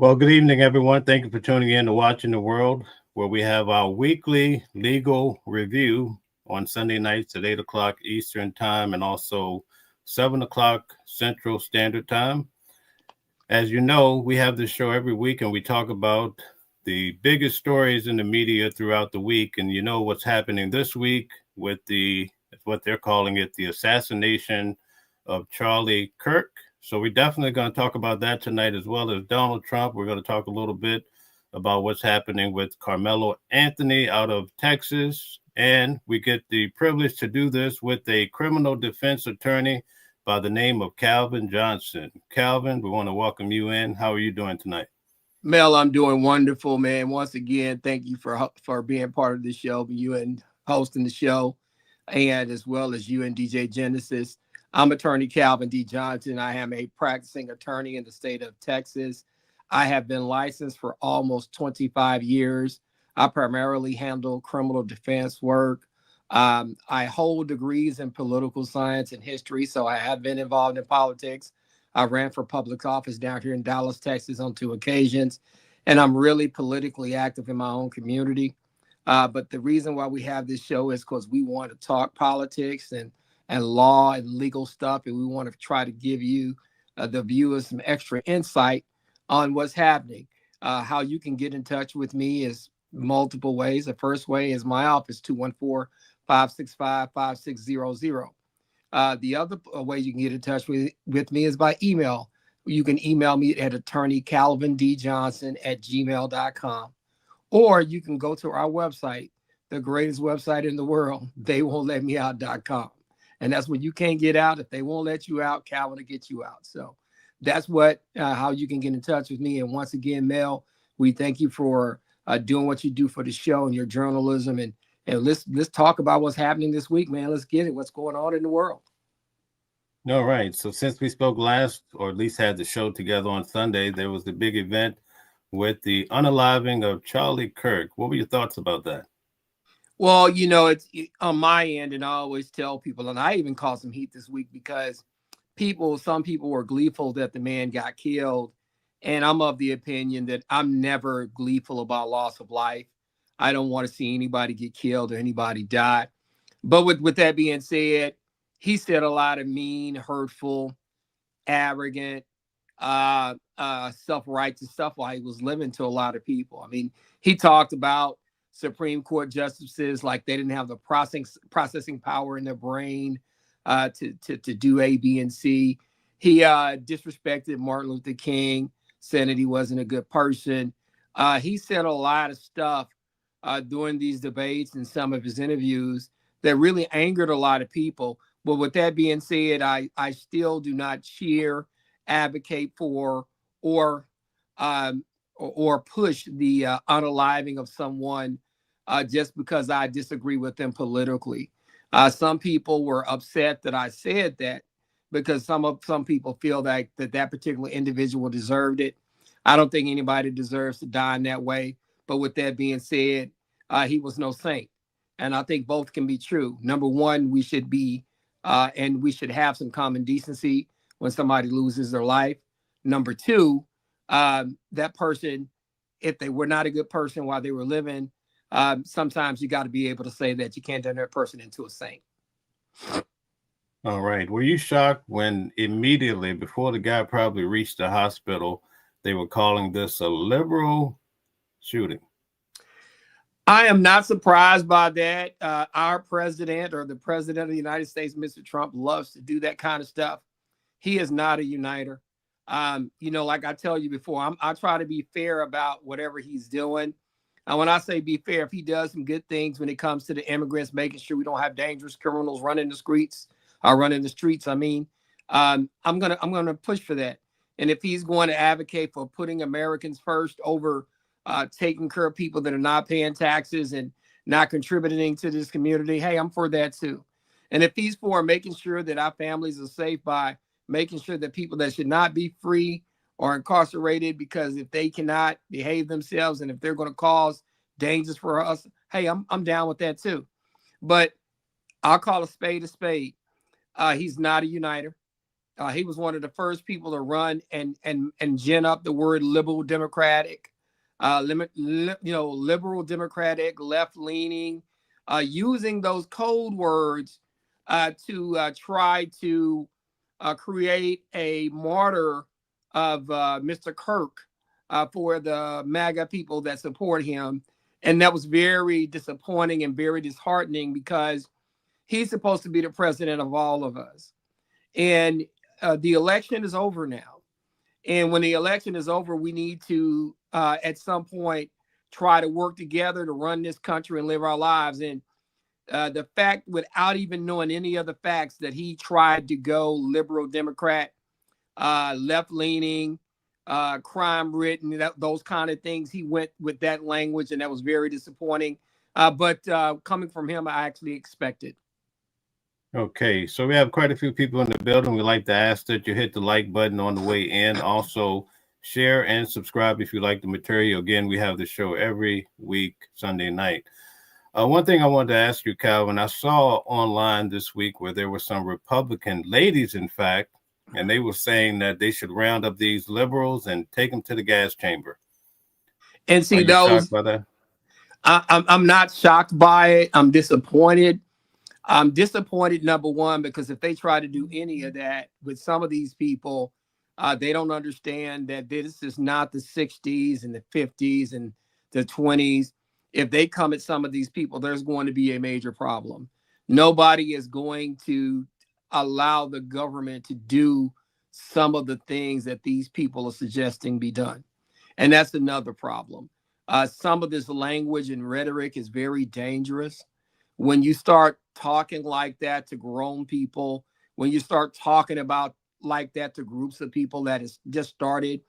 Well, good evening, everyone. Thank you for tuning in to Watching the World, where we have our weekly legal review on Sunday nights at 8 o'clock Eastern Time and also 7 o'clock Central Standard Time. As you know, we have this show every week and we talk about the biggest stories in the media throughout the week. And you know what's happening this week with what they're calling it, the assassination of Charlie Kirk. So we're definitely going to talk about that tonight, as well as Donald Trump. We're going to talk a little bit about what's happening with Carmelo Anthony out of Texas. And we get the privilege to do this with a criminal defense attorney by the name of Calvin Johnson. Calvin, we want to welcome you in. How are you doing tonight? Mel, I'm doing wonderful, man. Once again, thank you for being part of the show, you and hosting the show, and as well as you and DJ Genesis. I'm attorney Calvin D. Johnson. I am a practicing attorney in the state of Texas. I have been licensed for almost 25 years. I primarily handle criminal defense work. I hold degrees in political science and history, so I have been involved in politics. I ran for public office down here in Dallas, Texas on 2 occasions, and I'm really politically active in my own community. But the reason why we have this show is because we want to talk politics and law and legal stuff, and we want to try to give you, the viewers, some extra insight on what's happening. How you can get in touch with me is multiple ways. The first way is my office, 214-565-5600. The other way you can get in touch with me is by email. You can email me at attorneycalvindjohnson@gmail.com. Or you can go to our website, the greatest website in the world, theywon'tletmeout.com. And that's when you can't get out. If they won't let you out, Calvin will get you out. So that's how you can get in touch with me. And once again, Mel, we thank you for doing what you do for the show and your journalism. And let's talk about what's happening this week, man. Let's get it. What's going on in the world? All right. So since we spoke last, or at least had the show together on Sunday, there was the big event with the unaliving of Charlie Kirk. What were your thoughts about that? Well, it's on my end, and I always tell people, and I even caused some heat this week because some people were gleeful that the man got killed. And I'm of the opinion that I'm never gleeful about loss of life. I don't want to see anybody get killed or anybody die. But with that being said, he said a lot of mean, hurtful, arrogant, self-righteous stuff while he was living to a lot of people. I mean, he talked about Supreme Court justices like they didn't have the processing power in their brain to do A, B, and C. He disrespected Martin Luther King, said that he wasn't a good person. He said a lot of stuff during these debates and some of his interviews that really angered a lot of people. But with that being said, I still do not cheer, advocate for, or push the unaliving of someone just because I disagree with them politically. Some people were upset that I said that because some people feel that particular individual deserved it. I don't think anybody deserves to die in that way. But with that being said, he was no saint. And I think both can be true. Number one, we should be and we should have some common decency when somebody loses their life. Number two, that person, if they were not a good person while they were living, sometimes you got to be able to say that you can't turn that person into a saint. All right. Were you shocked when immediately before the guy probably reached the hospital, they were calling this a liberal shooting? I am not surprised by that. Our president, or the president of the United States, Mr. Trump, loves to do that kind of stuff. He is not a uniter. Like I tell you before, I try to be fair about whatever he's doing. And when I say be fair, if he does some good things when it comes to the immigrants, making sure we don't have dangerous criminals running the streets, I'm gonna push for that. And if he's going to advocate for putting Americans first over taking care of people that are not paying taxes and not contributing to this community, hey, I'm for that too. And if he's for making sure that our families are safe by making sure that people that should not be free or incarcerated because if they cannot behave themselves and if they're going to cause dangers for us, hey, I'm down with that too. But I'll call a spade a spade. He's not a uniter. He was one of the first people to run and gin up the word liberal democratic, liberal democratic, left leaning, using those code words to try to create a martyr of Mr. Kirk for the MAGA people that support him. And that was very disappointing and very disheartening because he's supposed to be the president of all of us. And the election is over now. And when the election is over, we need to, at some point, try to work together to run this country and live our lives. And the fact, without even knowing any of the facts, that he tried to go liberal Democrat, left-leaning, crime-ridden, those kind of things, he went with that language, and that was very disappointing. But coming from him, I actually expected. Okay, so we have quite a few people in the building. We'd like to ask that you hit the like button on the way in. Also, share and subscribe if you like the material. Again, we have the show every week, Sunday night. One thing I wanted to ask you, Calvin, I saw online this week where there were some Republican ladies, in fact, and they were saying that they should round up these liberals and take them to the gas chamber. And see, Are you those, shocked by that? I'm not shocked by it. I'm disappointed. I'm disappointed, number one, because if they try to do any of that with some of these people, they don't understand that this is not the 60s and the 50s and the 20s. If they come at some of these people, there's going to be a major problem. Nobody is going to allow the government to do some of the things that these people are suggesting be done. And that's another problem. Some of this language and rhetoric is very dangerous. When you start talking like that to grown people, when you start talking about like that to groups of people that has just started,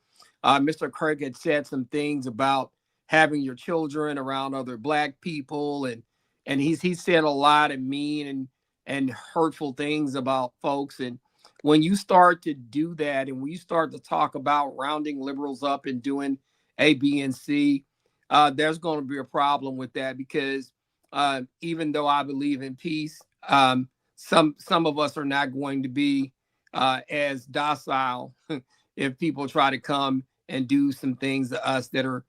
Mr. Kirk had said some things about having your children around other Black people, and he said a lot of mean and hurtful things about folks. And when you start to do that, and when you start to talk about rounding liberals up and doing A, B, and C, there's going to be a problem with that because even though I believe in peace, some of us are not going to be as docile if people try to come and do some things to us that are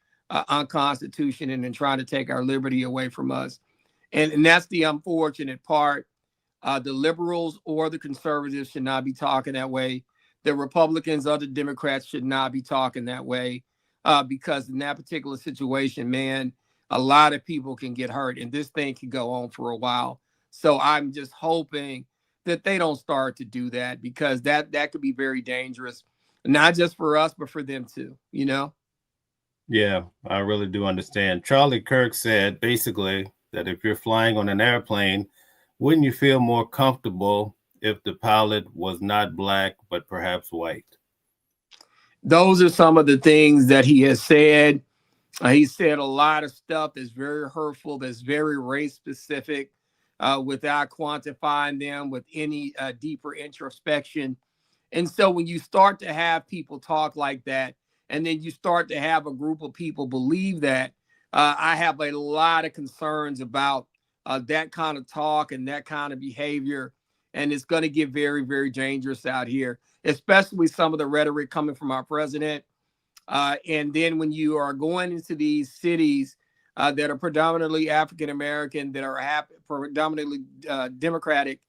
unconstitutional and trying to take our liberty away from us. And that's the unfortunate part. The liberals or the conservatives should not be talking that way. The Republicans or the Democrats should not be talking that way because in that particular situation, man, a lot of people can get hurt and this thing can go on for a while. So I'm just hoping that they don't start to do that because that could be very dangerous, not just for us, but for them too, you know? Yeah, I really do understand. Charlie Kirk said basically that if you're flying on an airplane, wouldn't you feel more comfortable if the pilot was not Black, but perhaps white? Those are some of the things that he has said. He said a lot of stuff that's very hurtful, that's very race specific, without quantifying them with any deeper introspection. And so when you start to have people talk like that, and then you start to have a group of people believe that, I have a lot of concerns about that kind of talk and that kind of behavior. And it's going to get very, very dangerous out here, especially some of the rhetoric coming from our president. And then when you are going into these cities that are predominantly African-American, that are predominantly Democratic,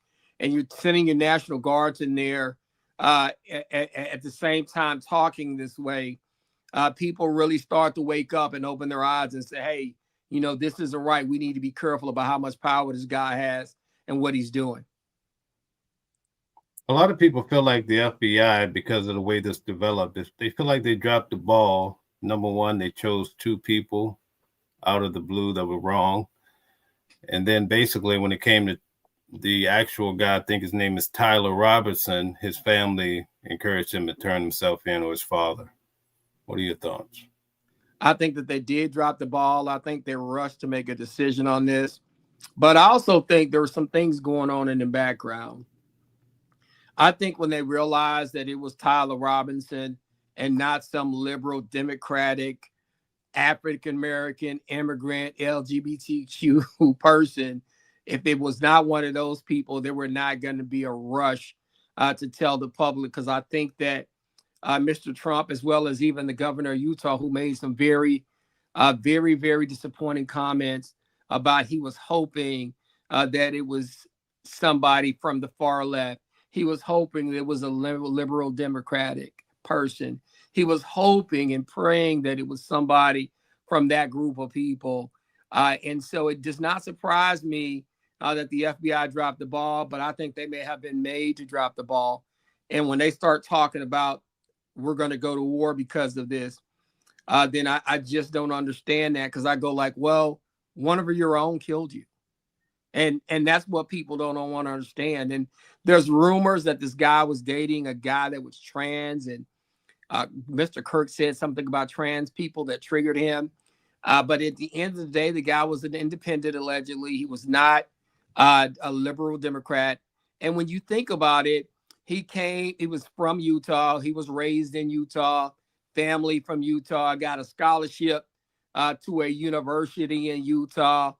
and you're sending your National Guards in there at the same time talking this way, people really start to wake up and open their eyes and say, hey, you know, this isn't right. We need to be careful about how much power this guy has and what he's doing. A lot of people feel like the FBI, because of the way this developed, they feel like they dropped the ball. Number one, they chose two people out of the blue that were wrong. And then basically when it came to the actual guy, I think his name is Tyler Robertson, his family encouraged him to turn himself in, or his father. What are your thoughts? I think that they did drop the ball. I think they rushed to make a decision on this. But I also think there were some things going on in the background. I think when they realized that it was Tyler Robinson and not some liberal, democratic, African-American, immigrant, LGBTQ person, if it was not one of those people, there were not going to be a rush to tell the public, because I think that Mr. Trump, as well as even the governor of Utah, who made some very, very disappointing comments about he was hoping that it was somebody from the far left. He was hoping it was a liberal Democratic person. He was hoping and praying that it was somebody from that group of people. And so it does not surprise me that the FBI dropped the ball, but I think they may have been made to drop the ball. And when they start talking about we're going to go to war because of this, then I just don't understand that, because I go like, well, one of your own killed you. And that's what people don't want to understand. And there's rumors that this guy was dating a guy that was trans, and Mr. Kirk said something about trans people that triggered him. But at the end of the day, the guy was an independent, allegedly. He was not a liberal Democrat. And when you think about it, he was from Utah. He was raised in Utah, family from Utah, got a scholarship to a university in Utah,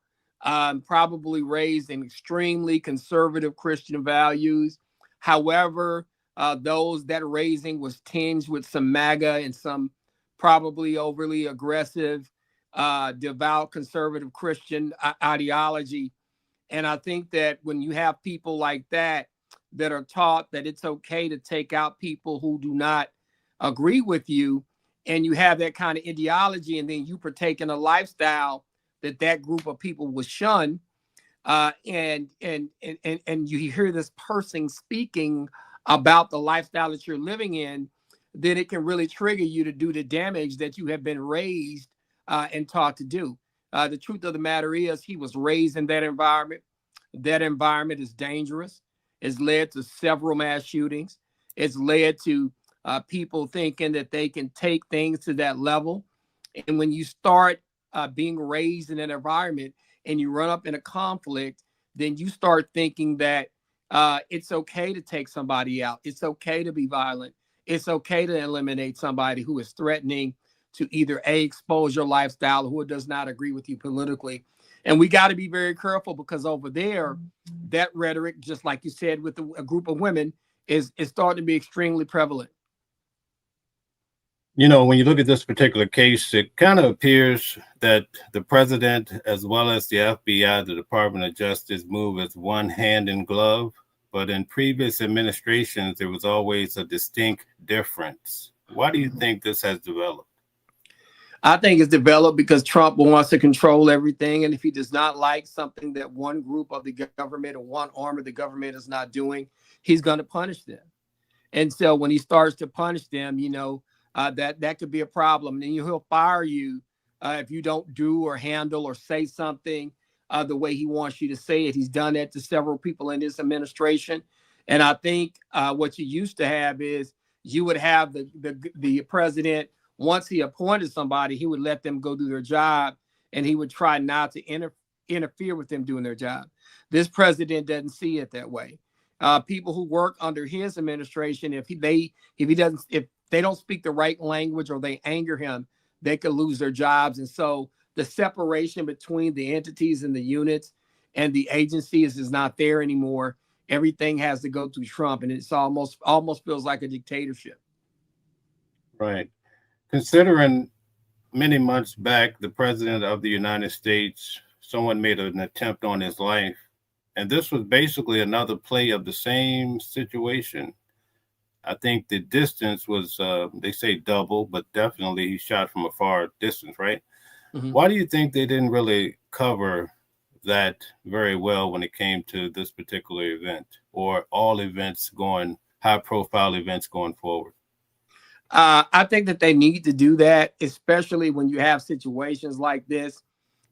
probably raised in extremely conservative Christian values. However, that raising was tinged with some MAGA and some probably overly aggressive, devout conservative Christian ideology. And I think that when you have people like that are taught that it's okay to take out people who do not agree with you, and you have that kind of ideology, and then you partake in a lifestyle that group of people will shun, and you hear this person speaking about the lifestyle that you're living in, then it can really trigger you to do the damage that you have been raised and taught to do. The truth of the matter is, he was raised in that environment. That environment is dangerous. It's led to several mass shootings. It's led to people thinking that they can take things to that level. And when you start being raised in an environment and you run up in a conflict, then you start thinking that it's okay to take somebody out. It's okay to be violent. It's okay to eliminate somebody who is threatening to either expose your lifestyle or who does not agree with you politically. And we got to be very careful, because over there, that rhetoric, just like you said, with a group of women, is starting to be extremely prevalent. You know, when you look at this particular case, it kind of appears that the president, as well as the FBI, the Department of Justice, move as one hand in glove. But in previous administrations, there was always a distinct difference. Why do you think this has developed? I think it's developed because Trump wants to control everything. And if he does not like something that one group of the government or one arm of the government is not doing, he's going to punish them. And so when he starts to punish them, that could be a problem. And he'll fire you if you don't do or handle or say something the way he wants you to say it. He's done that to several people in this administration. And I think what you used to have is you would have the president, once he appointed somebody, he would let them go do their job, and he would try not to interfere with them doing their job. This president doesn't see it that way. People who work under his administration, if they don't speak the right language or they anger him, they could lose their jobs. And so the separation between the entities and the units and the agencies is not there anymore. Everything has to go through Trump, and it's almost feels like a dictatorship. Right. Considering many months back, the president of the United States, someone made an attempt on his life. And this was basically another play of the same situation. I think the distance was, they say double, but definitely he shot from a far distance, right? Mm-hmm. Why do you think they didn't really cover that very well when it came to this particular event, or all events high-profile events going forward? I think that they need to do that, especially when you have situations like this.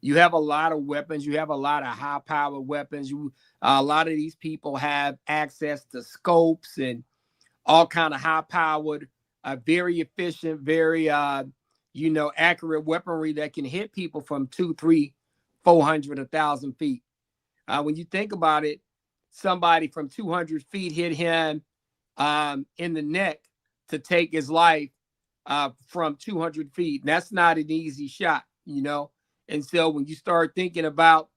You have a lot of weapons. You have a lot of high-powered weapons. A lot of these people have access to scopes and all kind of high-powered, very efficient, very accurate weaponry that can hit people from 200, 300, 400, 1,000 feet. When you think about it, somebody from 200 feet hit him in the neck to take his life from 200 feet. And that's not an easy shot, And so when you start thinking about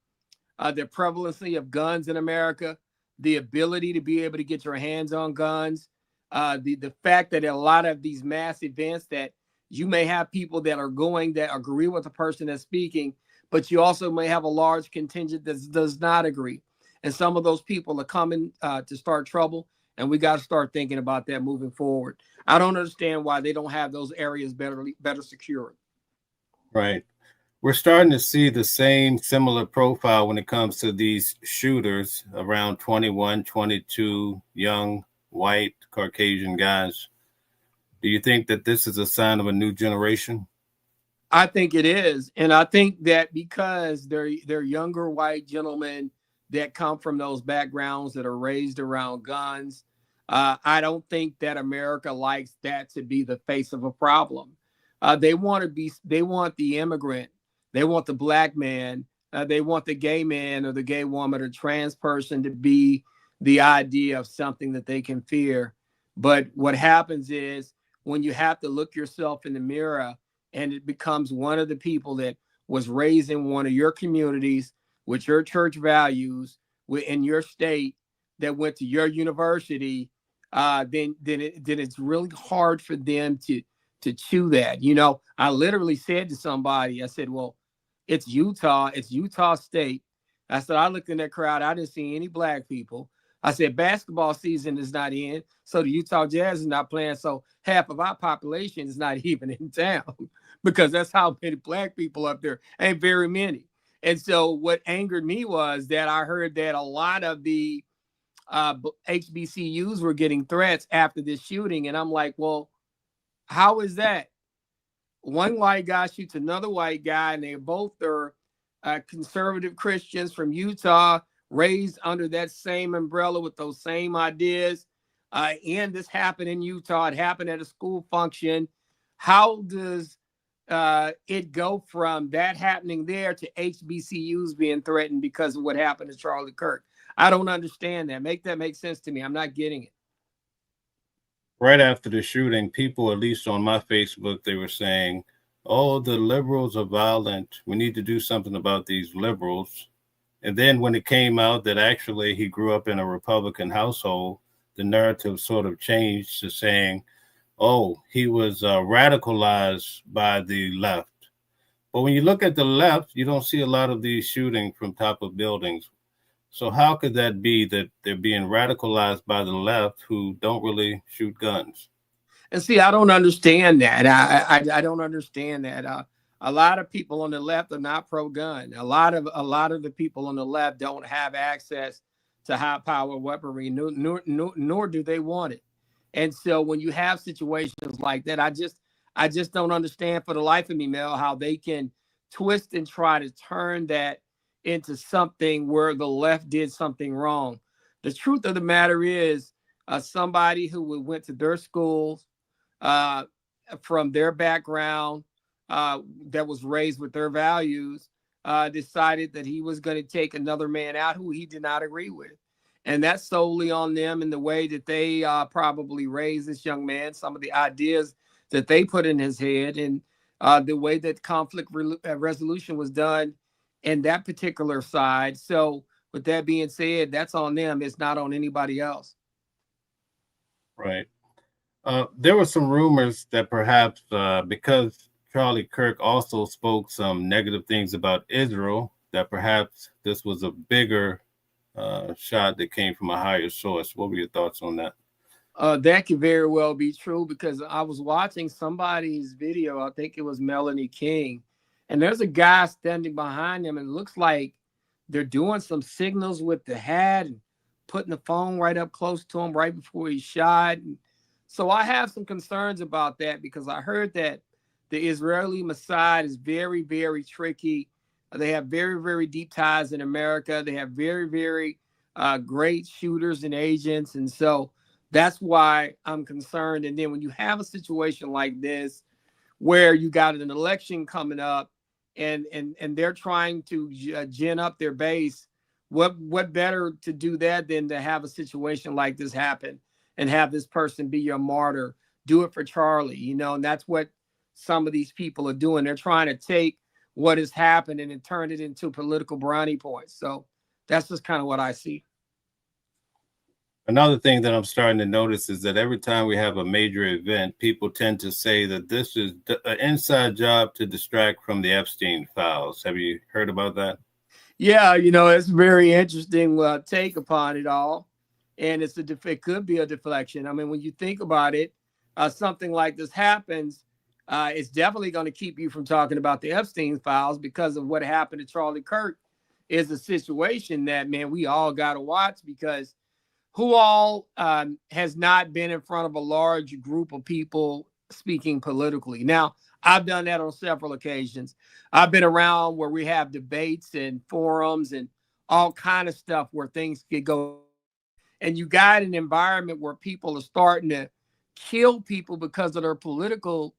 the prevalency of guns in America, the ability to be able to get your hands on guns, the fact that a lot of these mass events that you may have people that are going that agree with the person that's speaking, but you also may have a large contingent that does not agree. And some of those people are coming to start trouble. And we got to start thinking about that moving forward. I don't understand why they don't have those areas better secured. Right. We're starting to see the same similar profile when it comes to these shooters around 21, 22, young, white, Caucasian guys. Do you think that this is a sign of a new generation? I think it is. And I think that because they're younger white gentlemen that come from those backgrounds that are raised around guns, I don't think that America likes that to be the face of a problem. They want the immigrant, they want the black man, they want the gay man or the gay woman or trans person to be the idea of something that they can fear. But what happens is when you have to look yourself in the mirror and it becomes one of the people that was raised in one of your communities with your church values in your state that went to your university, then it's really hard for them to chew that. You know, I literally said to somebody, I said, well, it's Utah State. I said, I looked in that crowd, I didn't see any black people. I said, basketball season is not in, so the Utah Jazz is not playing, so half of our population is not even in town because that's how many black people up there. Ain't very many. And so what angered me was that I heard that a lot of the HBCUs were getting threats after this shooting. And I'm like, well, how is that? One white guy shoots another white guy, and they both are conservative Christians from Utah, raised under that same umbrella with those same ideas. And this happened in Utah. It happened at a school function. How does it go from that happening there to HBCUs being threatened because of what happened to Charlie Kirk? I don't understand that. Make that make sense to me. I'm not getting it. Right after the shooting, people, at least on my Facebook, they were saying, oh, the liberals are violent. We need to do something about these liberals. And then when it came out that actually he grew up in a Republican household, the narrative sort of changed to saying, oh, he was radicalized by the left. But when you look at the left, you don't see a lot of these shooting from top of buildings. So how could that be that they're being radicalized by the left who don't really shoot guns? And see, I don't understand that. I don't understand that. A lot of people on the left are not pro-gun. A lot of the people on the left don't have access to high-power weaponry, nor do they want it. And so when you have situations like that, I just don't understand for the life of me, Mel, how they can twist and try to turn that into something where the left did something wrong. The truth of the matter is, somebody who went to their schools, from their background, that was raised with their values, decided that he was going to take another man out who he did not agree with. And that's solely on them and the way that they probably raised this young man, some of the ideas that they put in his head, and the way that conflict resolution was done in that particular side. So with that being said, that's on them. It's not on anybody else. Right. There were some rumors that perhaps because Charlie Kirk also spoke some negative things about Israel, that perhaps this was a bigger shot that came from a higher source. What were your thoughts on that? That could very well be true because I was watching somebody's video. I think it was Melanie King, and there's a guy standing behind him, and it looks like they're doing some signals with the hat and putting the phone right up close to him right before he shot. And so I have some concerns about that because I heard that the Israeli Mossad is very, very tricky. They have very, very deep ties in America. They have very, very great shooters and agents. And so that's why I'm concerned. And then when you have a situation like this, where you got an election coming up and they're trying to gin up their base, what better to do that than to have a situation like this happen and have this person be your martyr? Do it for Charlie, you know, and that's what some of these people are doing. They're trying to take what has happened and turn it into political brownie points. So that's just kind of what I see. Another thing that I'm starting to notice is that every time we have a major event, people tend to say that this is an inside job to distract from the Epstein files. Have you heard about that? Yeah, you know, it's very interesting take upon it all, and it could be a deflection. I mean, when you think about it, something like this happens, it's definitely going to keep you from talking about the Epstein files because of what happened to Charlie Kirk. Is a situation that, man, we all got to watch, because who all has not been in front of a large group of people speaking politically? Now, I've done that on several occasions. I've been around where we have debates and forums and all kind of stuff where things could go. And you got an environment where people are starting to kill people because of their political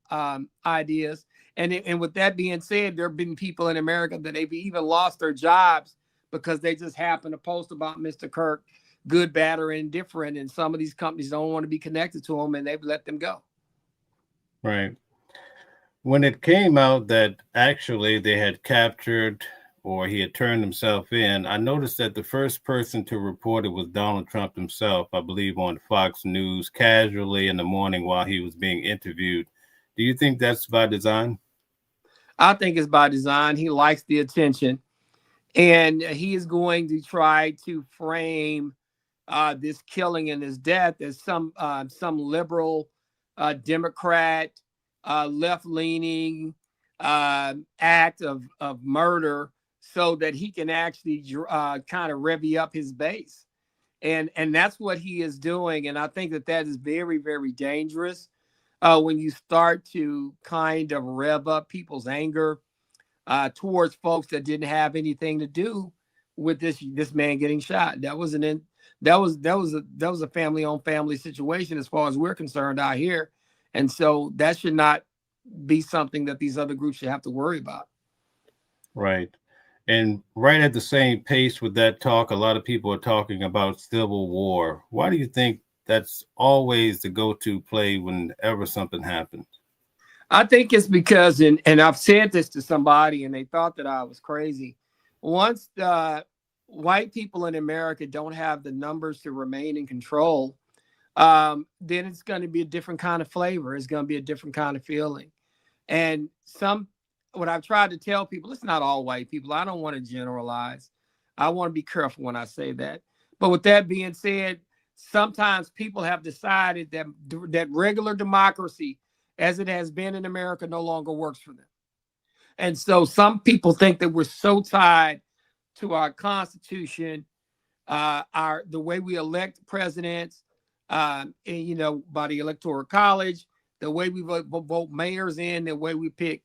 ideas. And with that being said, there have been people in America that they've even lost their jobs because they just happen to post about Mr. Kirk, good, bad, or indifferent. And some of these companies don't want to be connected to them, and they've let them go. Right. When it came out that actually they had captured or he had turned himself in, I noticed that the first person to report it was Donald Trump himself, I believe, on Fox News casually in the morning while he was being interviewed. Do you think that's by design? I think it's by design. He likes the attention, and he is going to try to frame this killing and this death as some liberal Democrat, left-leaning act of murder, so that he can actually kind of revy up his base, and that's what he is doing. And I think that is very, very dangerous when you start to kind of rev up people's anger towards folks that didn't have anything to do with this man getting shot. That was a family on family situation as far as we're concerned out here, and so that should not be something that these other groups should have to worry about. Right. And right at the same pace with that talk, a lot of people are talking about civil war. Why do you think that's always the go-to play whenever something happens? I think it's because, and I've said this to somebody and they thought that I was crazy. Once the white people in America don't have the numbers to remain in control, then it's going to be a different kind of flavor. It's going to be a different kind of feeling. And what I've tried to tell people, it's not all white people. I don't want to generalize. I want to be careful when I say that. But with that being said, sometimes people have decided that regular democracy, as it has been in America, no longer works for them. And so some people think that we're so tied to our Constitution, the way we elect presidents, and, by the Electoral College, the way we vote mayors in, the way we pick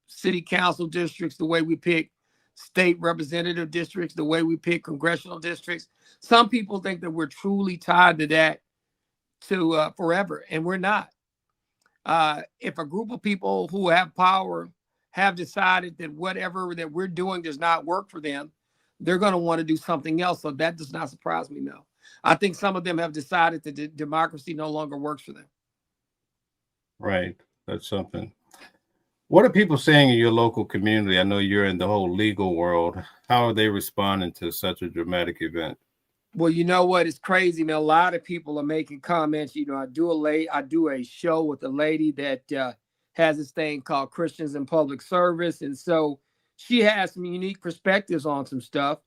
city council districts, the way we pick state representative districts, the way we pick congressional districts. Some people think that we're truly tied to that to forever, and we're not. If a group of people who have power have decided that whatever that we're doing does not work for them, they're going to want to do something else. So that does not surprise me, no. I think some of them have decided that democracy no longer works for them. Right. That's something. What are people saying in your local community? I know you're in the whole legal world. How are they responding to such a dramatic event? Well, you know what? It's crazy, man. A lot of people are making comments. I do a show with a lady that has this thing called Christians in Public Service, and so she has some unique perspectives on some stuff.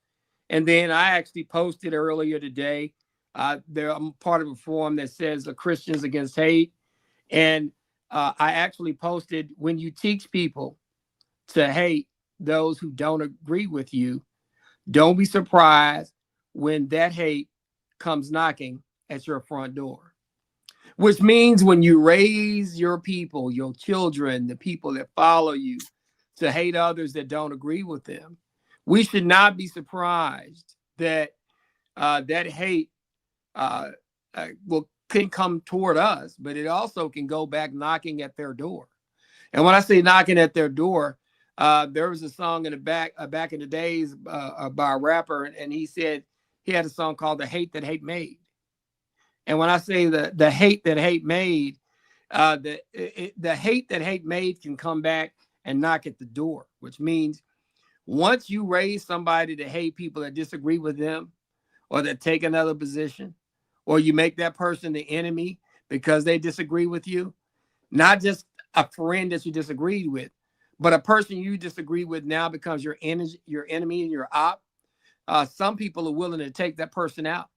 And then I actually posted earlier today. I'm part of a forum that says Christians Against Hate, and I actually posted, when you teach people to hate those who don't agree with you, don't be surprised when that hate comes knocking at your front door. Which means when you raise your people, your children, the people that follow you, to hate others that don't agree with them, we should not be surprised that that hate can come toward us, but it also can go back knocking at their door. And when I say knocking at their door, there was a song in the back in the days by a rapper, and he said he had a song called "The Hate That Hate Made." And when I say the hate that hate made, the hate that hate made can come back and knock at the door, which means once you raise somebody to hate people that disagree with them, or that take another position, or you make that person the enemy because they disagree with you, not just a friend that you disagreed with, but a person you disagree with now becomes your enemy and your op. Some people are willing to take that person out.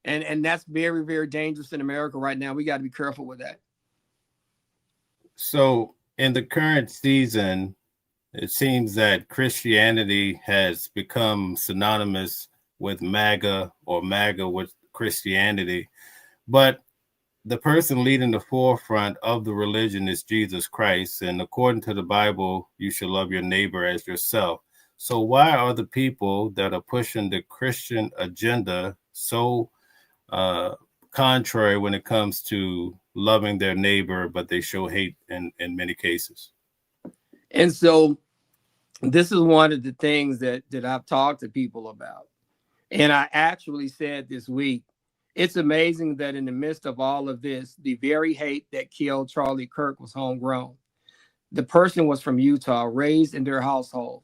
And that's very, very dangerous in America right now. We got to be careful with that. So in the current season, it seems that Christianity has become synonymous with MAGA, or MAGA with Christianity. But the person leading the forefront of the religion is Jesus Christ. And according to the Bible, you should love your neighbor as yourself. So why are the people that are pushing the Christian agenda so contrary when it comes to loving their neighbor, but they show hate in many cases? And so this is one of the things that I've talked to people about. And I actually said this week, it's amazing that in the midst of all of this, the very hate that killed Charlie Kirk was homegrown. The person was from Utah, raised in their household.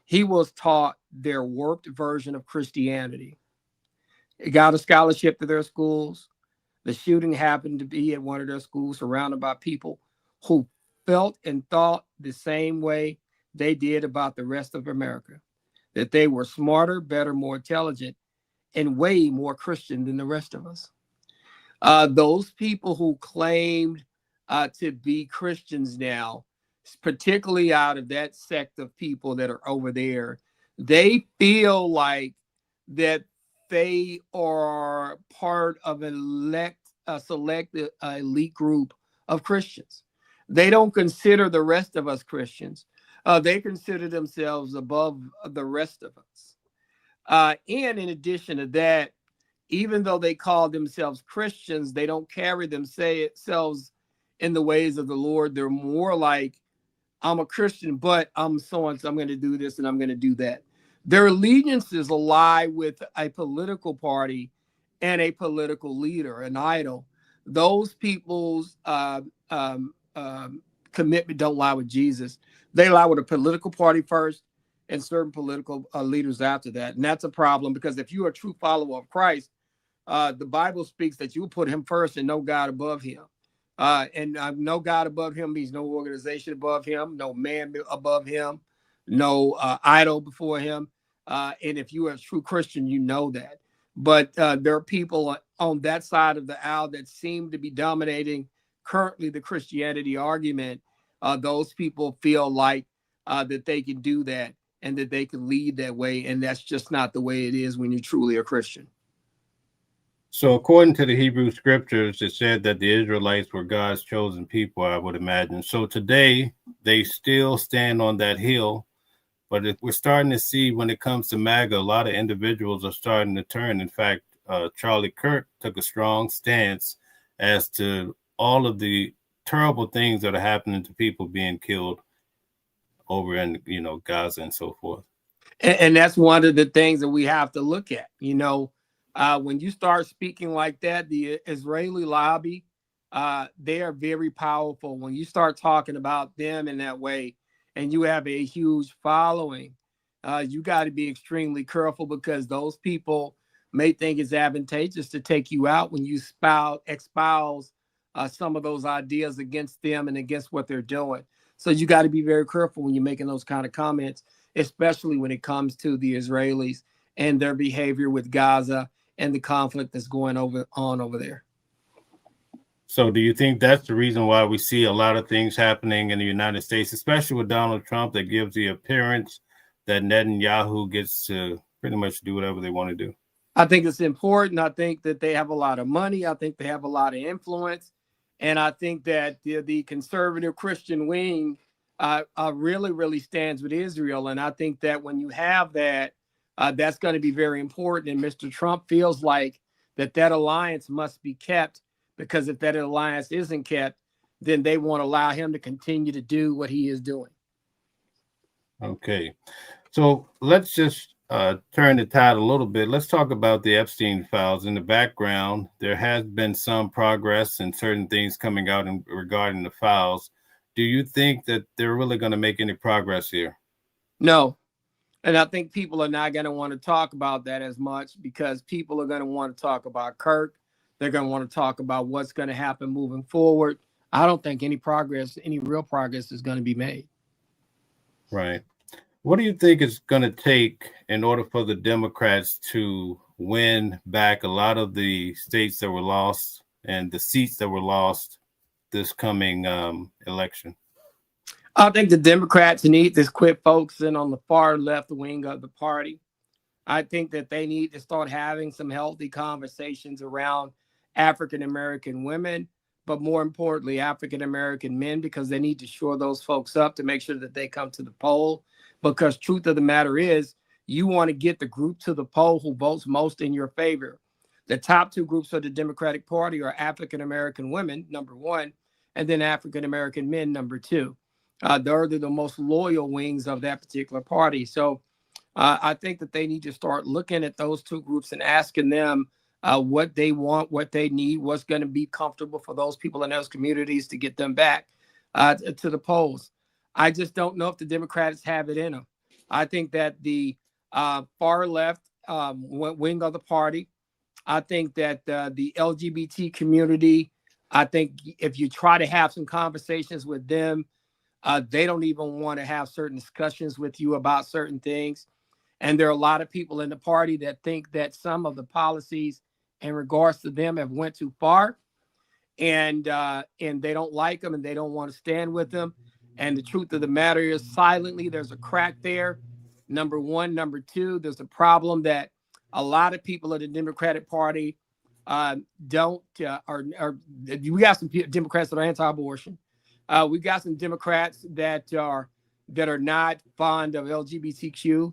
He was taught their warped version of Christianity. He got a scholarship to their schools. The shooting happened to be at one of their schools, surrounded by people who felt and thought the same way they did about the rest of America, that they were smarter, better, more intelligent, and way more Christian than the rest of us. Those people who claimed to be Christians now, particularly out of that sect of people that are over there, they feel like that they are part of a select elite group of Christians. They don't consider the rest of us Christians. They consider themselves above the rest of us. And in addition to that, even though they call themselves Christians, they don't carry themselves in the ways of the Lord. They're more like, I'm a Christian, but I'm so-and-so, I'm going to do this and I'm going to do that. Their allegiances lie with a political party and a political leader, an idol. Those people's commitment don't lie with Jesus. They lie with a political party first and certain political leaders after that. And that's a problem, because if you're a true follower of Christ, the Bible speaks that you put him first and no God above him. And no God above him means no organization above him, no man above him, no idol before him. And if you are a true Christian, you know that. But there are people on that side of the aisle that seem to be dominating currently the Christianity argument. Those people feel like that they can do that and that they can lead that way. And that's just not the way it is when you're truly a Christian. So according to the Hebrew scriptures, it said that the Israelites were God's chosen people, I would imagine. So today they still stand on that hill. But if we're starting to see, when it comes to MAGA, a lot of individuals are starting to turn. In fact, Charlie Kirk took a strong stance as to all of the terrible things that are happening to people being killed over in, Gaza and so forth. And that's one of the things that we have to look at. When you start speaking like that, the Israeli lobby, they are very powerful. When you start talking about them in that way, and you have a huge following, you got to be extremely careful, because those people may think it's advantageous to take you out when you espouse some of those ideas against them and against what they're doing. So you got to be very careful when you're making those kind of comments, especially when it comes to the Israelis and their behavior with Gaza and the conflict that's going on over there. So do you think that's the reason why we see a lot of things happening in the United States, especially with Donald Trump, that gives the appearance that Netanyahu gets to pretty much do whatever they want to do? I think it's important. I think that they have a lot of money. I think they have a lot of influence. And I think that the conservative Christian wing really, really stands with Israel. And I think that when you have that, that's going to be very important. And Mr. Trump feels like that alliance must be kept, because if that alliance isn't kept, then they won't allow him to continue to do what he is doing. Okay. So let's just turn the tide a little bit. Let's talk about the Epstein files. In the background, there has been some progress and certain things coming out regarding the files. Do you think that they're really going to make any progress here? No, And I think people are not going to want to talk about that as much because people are going to want to talk about Kirk. They're going to want to talk about what's going to happen moving forward. I don't think any real progress is going to be made. Right. What do you think it's going to take in order for the Democrats to win back a lot of the states that were lost and the seats that were lost this coming election? I think the Democrats need to quit focusing on the far left wing of the party. I think that they need to start having some healthy conversations around African American women, but more importantly, African American men, because they need to shore those folks up to make sure that they come to the poll. Because truth of the matter is, you want to get the group to the poll who votes most in your favor. The top two groups of the Democratic Party are African American women, number one, and then African American men, number two. They're the most loyal wings of that particular party. So I think that they need to start looking at those two groups and asking them what they want, what they need, what's going to be comfortable for those people in those communities to get them back to the polls. I just don't know if the Democrats have it in them. I think that the far left wing of the party, I think that the LGBT community, I think if you try to have some conversations with them, they don't even want to have certain discussions with you about certain things. And there are a lot of people in the party that think that some of the policies in regards to them have went too far, and they don't like them and they don't want to stand with them. And the truth of the matter is, silently, there's a crack there. Number one. Number two, there's a problem that a lot of people in the Democratic Party don't, we got some Democrats that are anti-abortion. We got some Democrats that are not fond of LGBTQ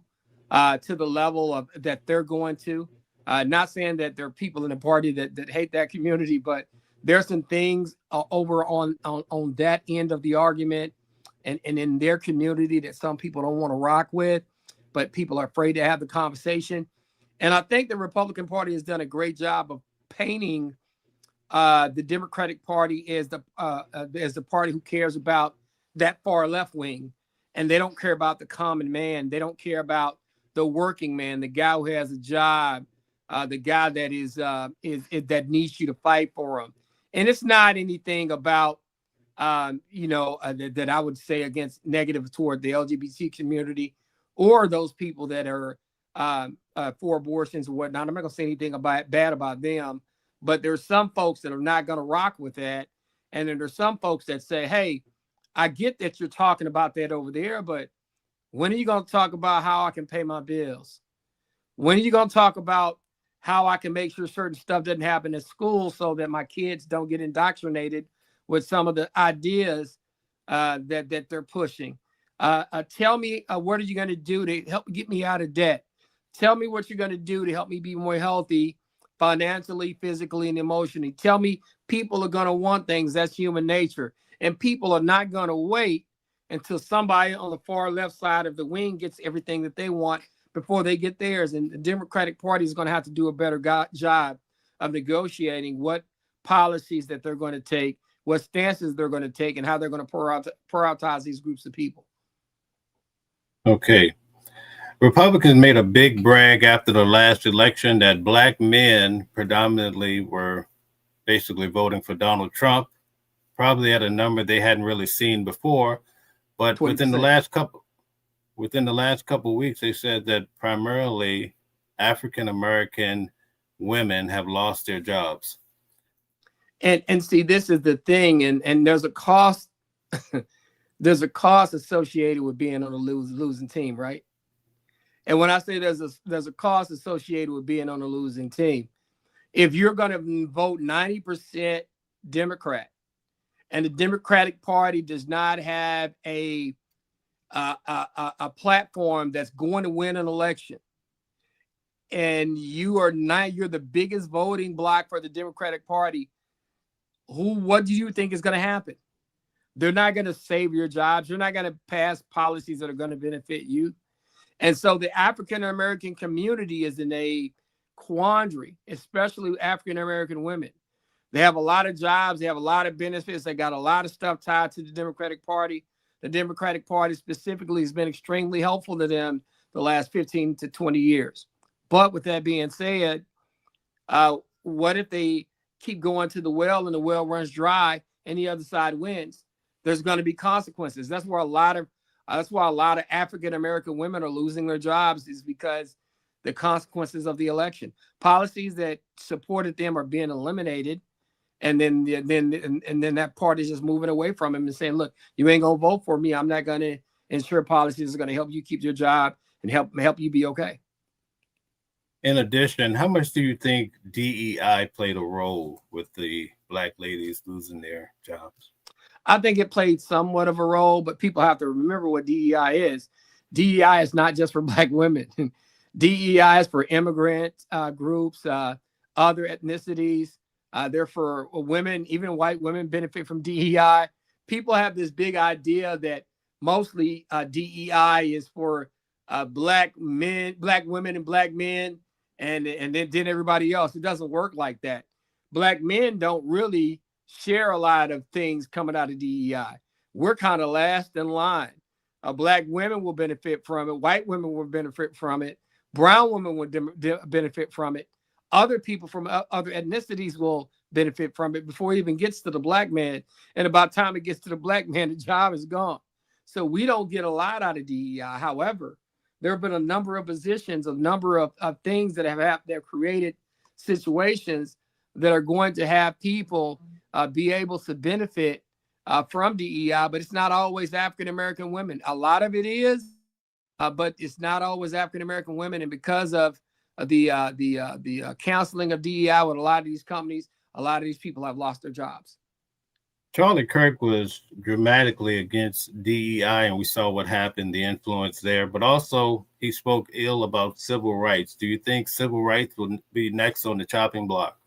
to the level of that they're going to. Not saying that there are people in the party that hate that community, but there's some things over on that end of the argument and in their community that some people don't want to rock with, but people are afraid to have the conversation. And I think the Republican Party has done a great job of painting the Democratic Party as the party who cares about that far left wing, and they don't care about the common man. They don't care about the working man, the guy who has a job, the guy that is that needs you to fight for him. And it's not anything about that I would say against negative toward the LGBT community or those people that are for abortions or whatnot. I'm not going to say anything bad about them. But there's some folks that are not going to rock with that. And then there's some folks that say, hey, I get that you're talking about that over there, but when are you going to talk about how I can pay my bills? When are you going to talk about how I can make sure certain stuff doesn't happen at school so that my kids don't get indoctrinated with some of the ideas that they're pushing? Tell me, what are you going to do to help get me out of debt? Tell me what you're going to do to help me be more healthy financially, physically, and emotionally. Tell me people are going to want things. That's human nature. And people are not going to wait until somebody on the far left side of the wing gets everything that they want before they get theirs. And the Democratic Party is going to have to do a better job of negotiating what policies that they're going to take, what stances they're going to take, and how they're going to prioritize these groups of people. Okay. Republicans made a big brag after the last election that Black men predominantly were basically voting for Donald Trump, probably at a number they hadn't really seen before. But 20%. within the last couple of weeks, they said that primarily African American women have lost their jobs. And see, this is the thing, and there's a cost. There's a cost associated with being on a losing team, right? And when I say there's a cost associated with being on a losing team, if you're going to vote 90% Democrat, and the Democratic Party does not have a platform that's going to win an election, and you're the biggest voting bloc for the Democratic Party, what do you think is going to happen? They're not going to save your jobs. You're not going to pass policies that are going to benefit you. And so the African American community is in a quandary, especially African American women. They have a lot of jobs. They have a lot of benefits. They got a lot of stuff tied to the Democratic Party. The Democratic Party specifically has been extremely helpful to them the last 15 to 20 years. But with that being said, what if they keep going to the well and the well runs dry and the other side wins? There's going to be consequences. That's why a lot of African American women are losing their jobs, is because the consequences of the election. Policies that supported them are being eliminated, and then that party is just moving away from him and saying, "Look, you ain't gonna vote for me. I'm not going to ensure policies is going to help you keep your job and help you be okay." In addition, how much do you think DEI played a role with the Black ladies losing their jobs? I think it played somewhat of a role, but people have to remember what DEI is. DEI is not just for Black women. DEI is for immigrant groups, other ethnicities. They're for women, even white women benefit from DEI. People have this big idea that mostly DEI is for Black men, Black women, and Black men, and then everybody else. It doesn't work like that. Black men don't really share a lot of things coming out of DEI. We're kind of last in line. Black women will benefit from it. White women will benefit from it. Brown women will benefit from it. Other people from other ethnicities will benefit from it before it even gets to the Black man. And about the time it gets to the Black man, the job is gone. So we don't get a lot out of DEI. However, there have been a number of positions, a number of things that have created situations that are going to have people be able to benefit from DEI, but it's not always African-American women. A lot of it is, but it's not always African-American women. And because of the counseling of DEI with a lot of these companies, a lot of these people have lost their jobs. Charlie Kirk was dramatically against DEI, and we saw what happened, the influence there, but also he spoke ill about civil rights. Do you think civil rights will be next on the chopping block?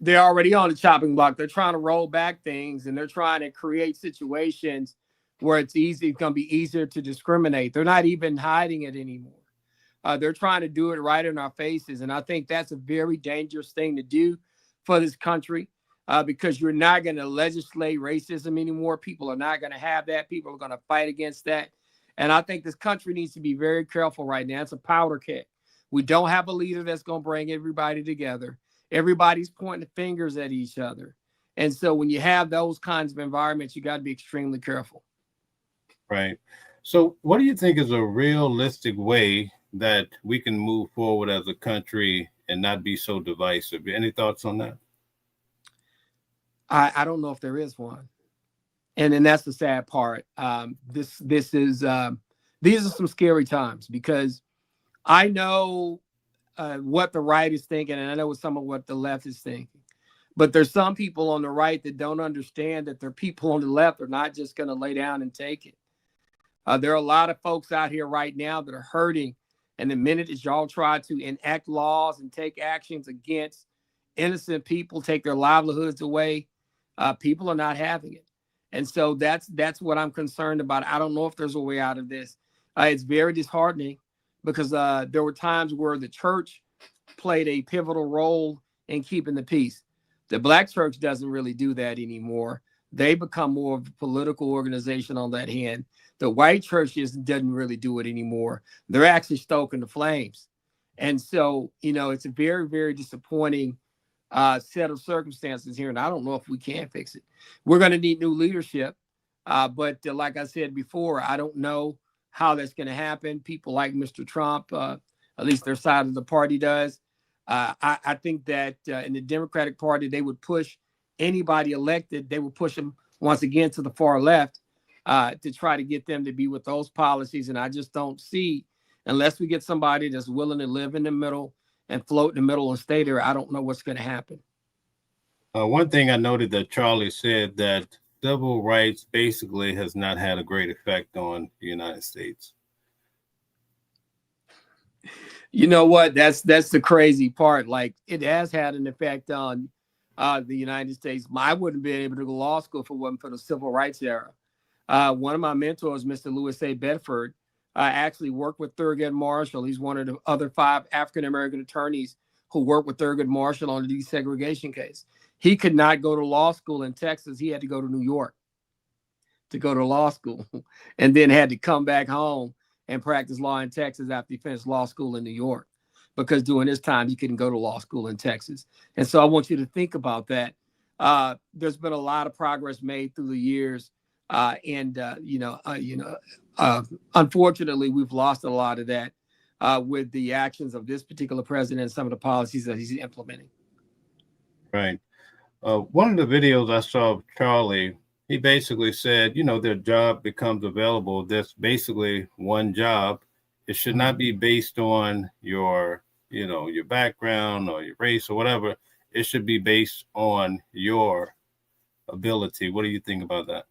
They're already on the chopping block. They're trying to roll back things, and they're trying to create situations where it's going to be easier to discriminate. They're not even hiding it anymore. They're trying to do it right in our faces. And I think that's a very dangerous thing to do for this country, because you're not going to legislate racism anymore. People are not going to have that. People are going to fight against that. And I think this country needs to be very careful right now. It's a powder keg. We don't have a leader that's going to bring everybody together. Everybody's pointing fingers at each other. And so when you have those kinds of environments, you got to be extremely careful. Right. So what do you think is a realistic way that we can move forward as a country and not be so divisive? Any thoughts on that? I don't know if there is one. And then that's the sad part. These are some scary times, because I know what the right is thinking, and I know some of what the left is thinking. But there's some people on the right that don't understand that their people on the left are not just going to lay down and take it. There are a lot of folks out here right now that are hurting. And the minute that y'all try to enact laws and take actions against innocent people, take their livelihoods away, people are not having it. And so that's what I'm concerned about. I don't know if there's a way out of this. It's very disheartening, because there were times where the church played a pivotal role in keeping the peace. The Black church doesn't really do that anymore. They become more of a political organization on that hand. The white church doesn't really do it anymore. They're actually stoking the flames. And so, it's a very, very disappointing set of circumstances here. And I don't know if we can fix it. We're going to need new leadership. But like I said before, I don't know how that's going to happen. People like Mr. Trump, at least their side of the party does. I think that in the Democratic Party, they would push anybody elected. They would push them once again to the far left to try to get them to be with those policies. And I just don't see, unless we get somebody that's willing to live in the middle and float in the middle and stay there, I don't know what's going to happen. One thing I noted that Charlie said that civil rights basically has not had a great effect on the United States. You know what? That's the crazy part. Like, it has had an effect on the United States. I wouldn't be able to go to law school if it wasn't for the civil rights era. One of my mentors, Mr. Louis A. Bedford, actually worked with Thurgood Marshall. He's one of the other 5 African-American attorneys who worked with Thurgood Marshall on the desegregation case. He could not go to law school in Texas. He had to go to New York to go to law school, and then had to come back home and practice law in Texas after he finished law school in New York, because during this time he couldn't go to law school in Texas. And so I want you to think about that. There's been a lot of progress made through the years, unfortunately, we've lost a lot of that with the actions of this particular president and some of the policies that he's implementing. Right. One of the videos I saw of Charlie, he basically said, their job becomes available. There's basically one job. It should not be based on your background or your race or whatever. It should be based on your ability. What do you think about that?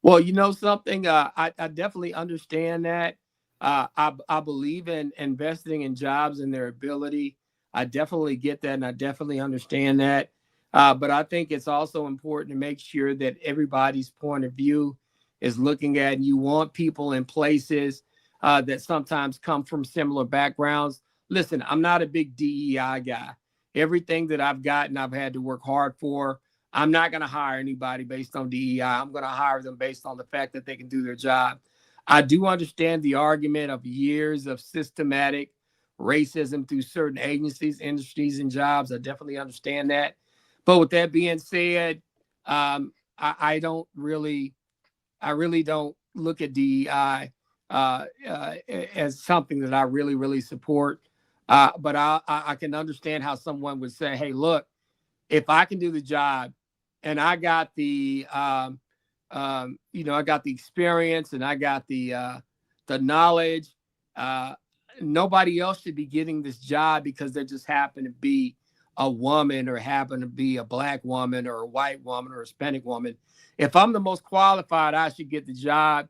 Well, something, I definitely understand that. I believe in investing in jobs and their ability. I definitely get that, and I definitely understand that. But I think it's also important to make sure that everybody's point of view is looking at, and you want people in places that sometimes come from similar backgrounds. Listen, I'm not a big DEI guy. Everything that I've gotten, I've had to work hard for. I'm not going to hire anybody based on DEI. I'm going to hire them based on the fact that they can do their job. I do understand the argument of years of systematic racism through certain agencies, industries, and jobs. I definitely understand that. But with that being said, I really don't look at DEI as something that I really support. But I can understand how someone would say, hey, look, if I can do the job and I got the, I got the experience and I got the knowledge, nobody else should be getting this job because they just happen to be a woman or happen to be a Black woman or a white woman or a Hispanic woman. If I'm the most qualified, I should get the job.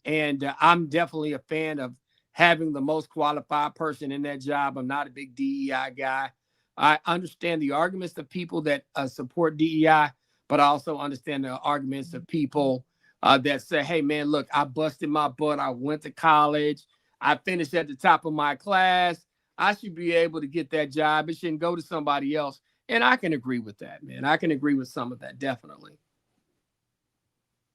And I'm definitely a fan of having the most qualified person in that job. I'm not a big DEI guy. I understand the arguments of people that support DEI, but I also understand the arguments of people that say, hey, man, look, I busted my butt. I went to college. I finished at the top of my class. I should be able to get that job. It shouldn't go to somebody else. And I can agree with that, man. I can agree with some of that, definitely.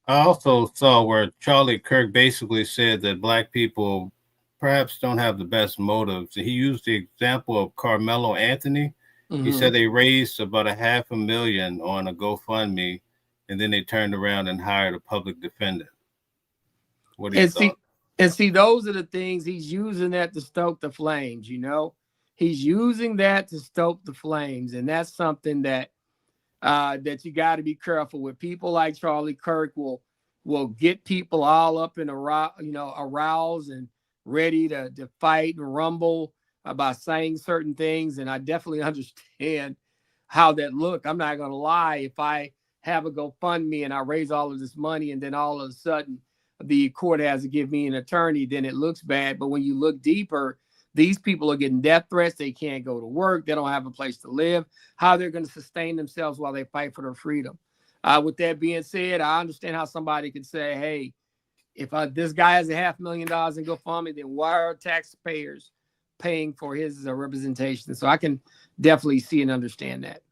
I also saw where Charlie Kirk basically said that Black people perhaps don't have the best motives. He used the example of Carmelo Anthony. He said they raised about $500,000 on a GoFundMe, and then they turned around and hired a public defender. What do you think? And see, those are the things he's using that to stoke the flames, He's using that to stoke the flames. And that's something that that you got to be careful with. People like Charlie Kirk will get people all up in aroused and ready to fight and rumble about saying certain things. And I definitely understand how that look. I'm not going to lie. If I have a GoFundMe and I raise all of this money and then all of a sudden the court has to give me an attorney, then it looks bad. But when you look deeper, these people are getting death threats. They can't go to work. They don't have a place to live. How they're going to sustain themselves while they fight for their freedom. With that being said, I understand how somebody could say, hey, if this guy has $500,000 in GoFundMe, then why are taxpayers paying for his representation? So I can definitely see and understand that.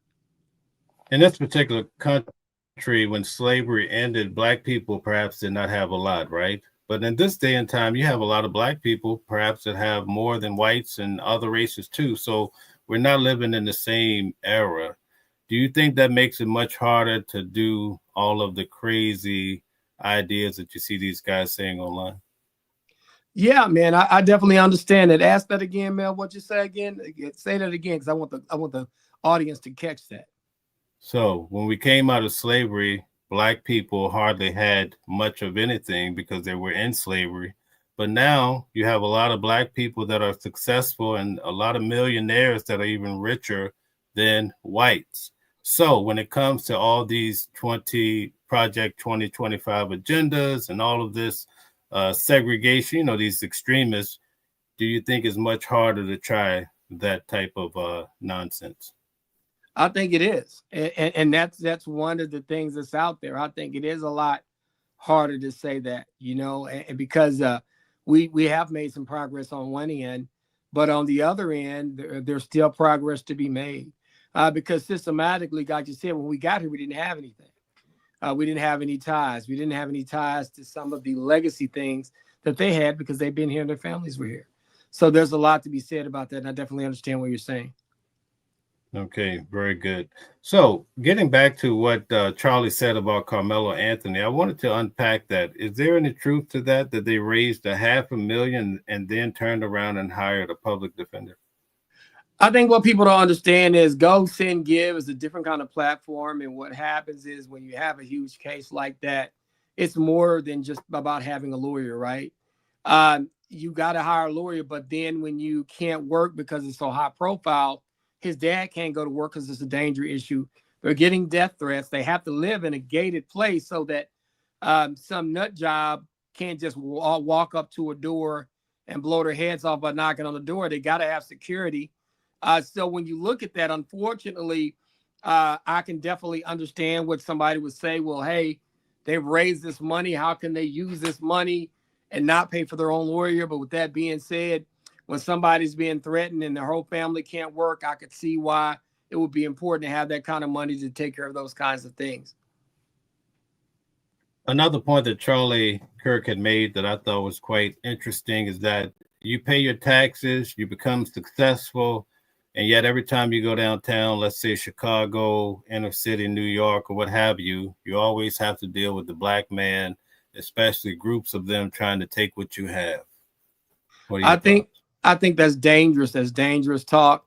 In this particular country, when slavery ended, Black people perhaps did not have a lot, right? But in this day and time, you have a lot of Black people, perhaps that have more than whites and other races too. So we're not living in the same era. Do you think that makes it much harder to do all of the crazy ideas that you see these guys saying online? Yeah, man, I definitely understand it. Ask that again, Mel. What you say again? Say that again, because I want the audience to catch that. So when we came out of slavery, Black people hardly had much of anything because they were in slavery. But now you have a lot of Black people that are successful and a lot of millionaires that are even richer than whites. So when it comes to all these Project 2025 agendas and all of this segregation, these extremists, do you think it's much harder to try that type of nonsense? I think it is. And that's one of the things that's out there. I think it is a lot harder to say that, and because we have made some progress on one end, but on the other end, there's still progress to be made. Because systematically, like you said, when we got here, we didn't have anything. We didn't have any ties. We didn't have any ties to some of the legacy things that they had because they've been here and their families were here. So there's a lot to be said about that. And I definitely understand what you're saying. Okay, very good. So, getting back to what Charlie said about Carmelo Anthony, I wanted to unpack that. Is there any truth to that, that they raised $500,000 and then turned around and hired a public defender? I think what people don't understand is Go, Send, Give is a different kind of platform. And what happens is when you have a huge case like that, it's more than just about having a lawyer, right? You got to hire a lawyer, but then when you can't work because it's so high profile, his dad can't go to work because it's a danger issue. They're getting death threats. They have to live in a gated place so that some nut job can't just walk up to a door and blow their heads off by knocking on the door. They got to have security. So when you look at that, unfortunately, I can definitely understand what somebody would say. Well, hey, they've raised this money. How can they use this money and not pay for their own lawyer? But with that being said, when somebody's being threatened and their whole family can't work, I could see why it would be important to have that kind of money to take care of those kinds of things. Another point that Charlie Kirk had made that I thought was quite interesting is that you pay your taxes, you become successful, and yet every time you go downtown, let's say Chicago, inner city, New York, or what have you, you always have to deal with the black man, especially groups of them trying to take what you have. What are your thoughts? I think that's dangerous. That's dangerous talk.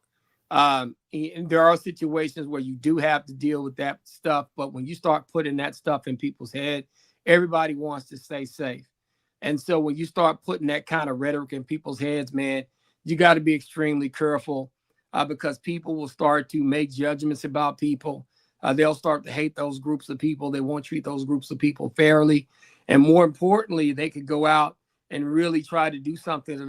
And there are situations where you do have to deal with that stuff, but when you start putting that stuff in people's head, everybody wants to stay safe. And so when you start putting that kind of rhetoric in people's heads, man, you got to be extremely careful because people will start to make judgments about people. They'll start to hate those groups of people. They won't treat those groups of people fairly. And more importantly, they could go out and really try to do something to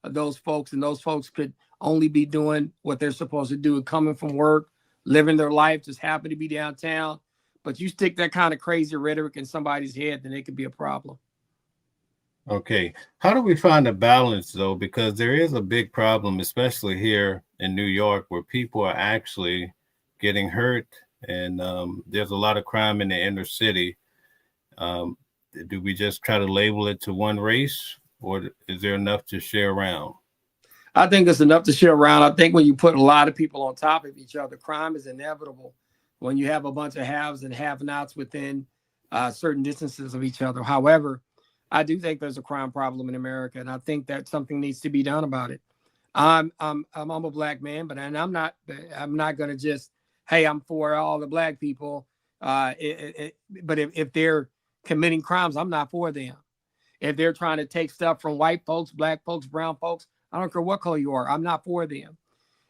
those folks. And those folks could only be doing what they're supposed to do, coming from work, living their life, just happen to be downtown. But you stick that kind of crazy rhetoric in somebody's head, then it could be a problem. Okay. How do we find a balance, though? Because there is a big problem, especially here in New York, where people are actually getting hurt, and there's a lot of crime in the inner city. Do we just try to label it to one race, or is there enough to share around? I think it's enough to share around. I think when you put a lot of people on top of each other, crime is inevitable when you have a bunch of haves and have-nots within certain distances of each other. However, I do think there's a crime problem in America, and I think that something needs to be done about it. I'm a black man, but I'm not going to just, hey, I'm for all the black people. But if they're committing crimes, I'm not for them. If they're trying to take stuff from white folks, black folks, brown folks, I don't care what color you are, I'm not for them.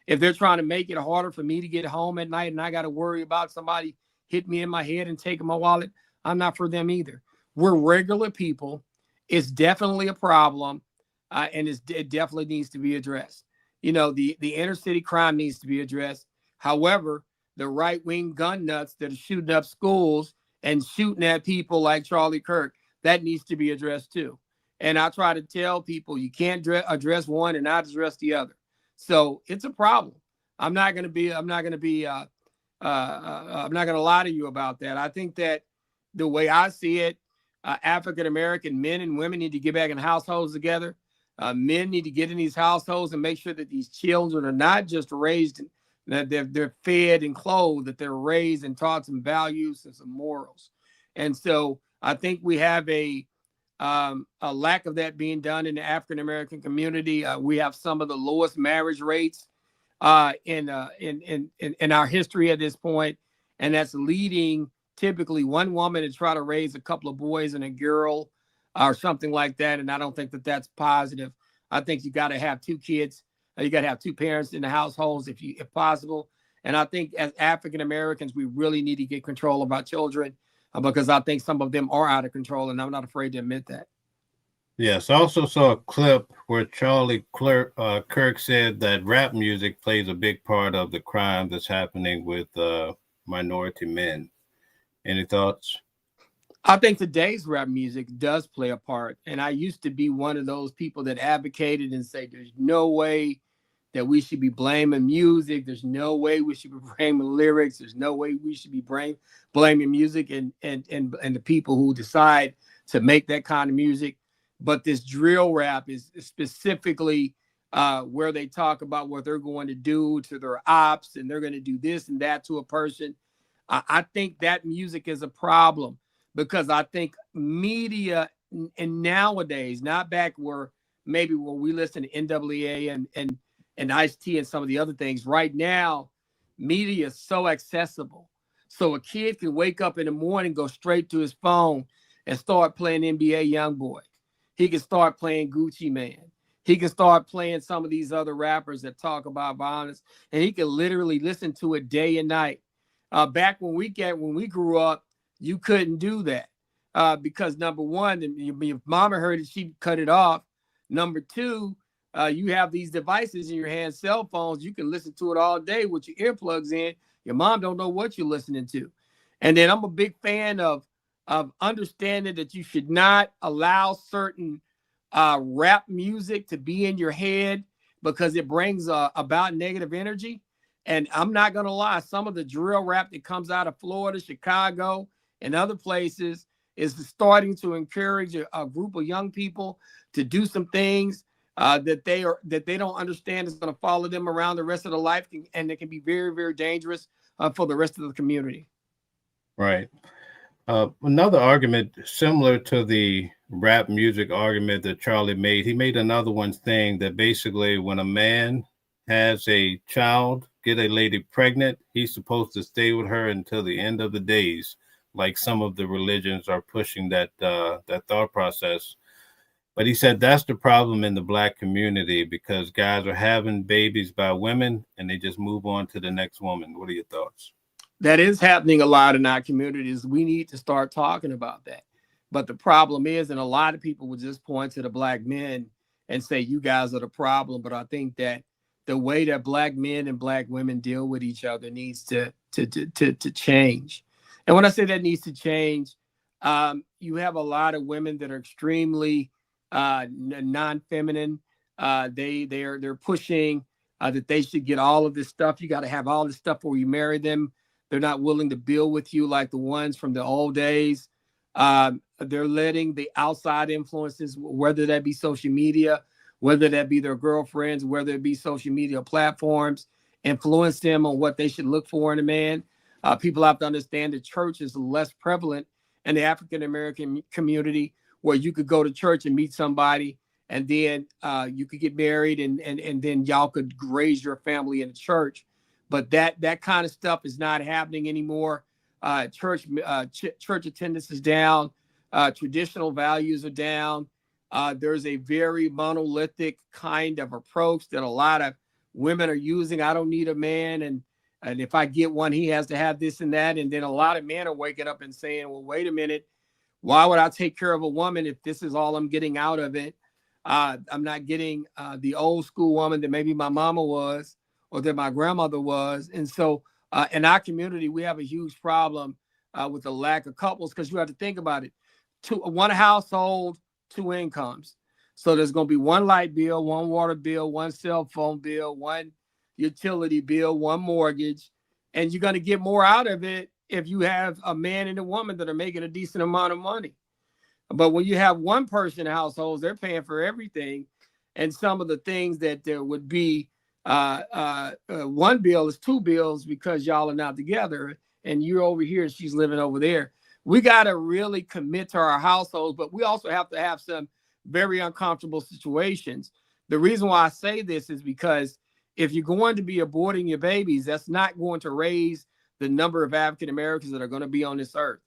If they're trying to make it harder for me to get home at night and I got to worry about somebody hit me in my head and taking my wallet, I'm not for them either. We're regular people. It's definitely a problem, and it definitely needs to be addressed. You know, the inner city crime needs to be addressed. However, the right-wing gun nuts that are shooting up schools and shooting at people like Charlie Kirk, that needs to be addressed too. And I try to tell people you can't address one and not address the other. So it's a problem. I'm not going to lie to you about that. I think that the way I see it, African-American men and women need to get back in households together. Men need to get in these households and make sure that these children are not just raised, that they're fed and clothed, that they're raised and taught some values and some morals. And so I think we have a lack of that being done in the African-American community. We have some of the lowest marriage rates in our history at this point, and that's leading typically one woman to try to raise a couple of boys and a girl or something like that. And I don't think that that's positive. I think you got to have two kids. You got to have two parents in the households if possible. And I think as African Americans, we really need to get control of our children because I think some of them are out of control, and I'm not afraid to admit that. Yes, I also saw a clip where Charlie Kirk said that rap music plays a big part of the crime that's happening with minority men. Any thoughts? I think today's rap music does play a part. And I used to be one of those people that advocated and say, there's no way that we should be blaming music. There's no way we should be blaming lyrics. There's no way we should be blaming music and the people who decide to make that kind of music. But this drill rap is specifically where they talk about what they're going to do to their ops, and they're going to do this and that to a person. I think that music is a problem, because I think media and nowadays, not back where maybe when we listen to NWA and Ice-T and some of the other things, right now, media is so accessible. So a kid can wake up in the morning, go straight to his phone and start playing NBA YoungBoy. He can start playing Gucci Mane. He can start playing some of these other rappers that talk about violence, and he can literally listen to it day and night. Back when we grew up, you couldn't do that because number one, if mama heard it, she cut it off. Number two, you have these devices in your hand, cell phones. You can listen to it all day with your earplugs in. Your mom don't know what you're listening to. And then I'm a big fan of understanding that you should not allow certain rap music to be in your head, because it brings about negative energy. And I'm not going to lie, some of the drill rap that comes out of Florida, Chicago, and other places is starting to encourage a group of young people to do some things that they don't understand is going to follow them around the rest of their life, and it can be very, very dangerous for the rest of the community. Right. Another argument similar to the rap music argument that Charlie made, he made another one saying that basically when a man has a child, get a lady pregnant, he's supposed to stay with her until the end of the days, like some of the religions are pushing that thought process. But he said that's the problem in the Black community, because guys are having babies by women and they just move on to the next woman. What are your thoughts? That is happening a lot in our communities. We need to start talking about that. But the problem is, and a lot of people would just point to the Black men and say, you guys are the problem. But I think that the way that Black men and Black women deal with each other needs to change. And when I say that needs to change, you have a lot of women that are extremely non-feminine. They're pushing that they should get all of this stuff. You got to have all this stuff before you marry them. They're not willing to build with you like the ones from the old days. They're letting the outside influences, whether that be social media, whether that be their girlfriends, whether it be social media platforms, influence them on what they should look for in a man. People have to understand that church is less prevalent in the African-American community, where you could go to church and meet somebody, and then you could get married, and then y'all could raise your family in the church. But that kind of stuff is not happening anymore. Church attendance is down. Traditional values are down. There's a very monolithic kind of approach that a lot of women are using. I don't need a man, and if I get one, he has to have this and that. And then a lot of men are waking up and saying, well, wait a minute, why would I take care of a woman if this is all I'm getting out of it? I'm not getting the old school woman that maybe my mama was, or that my grandmother was. And so in our community, we have a huge problem with the lack of couples, because you have to think about it. One household, two incomes. So there's going to be one light bill, one water bill, one cell phone bill, one utility bill, one mortgage. And you're going to get more out of it if you have a man and a woman that are making a decent amount of money. But when you have one person households, they're paying for everything. And some of the things that there would be one bill is two bills, because y'all are not together, and you're over here and she's living over there. We got to really commit to our households, but we also have to have some very uncomfortable situations. The reason why I say this is because if you're going to be aborting your babies, that's not going to raise the number of African Americans that are going to be on this earth.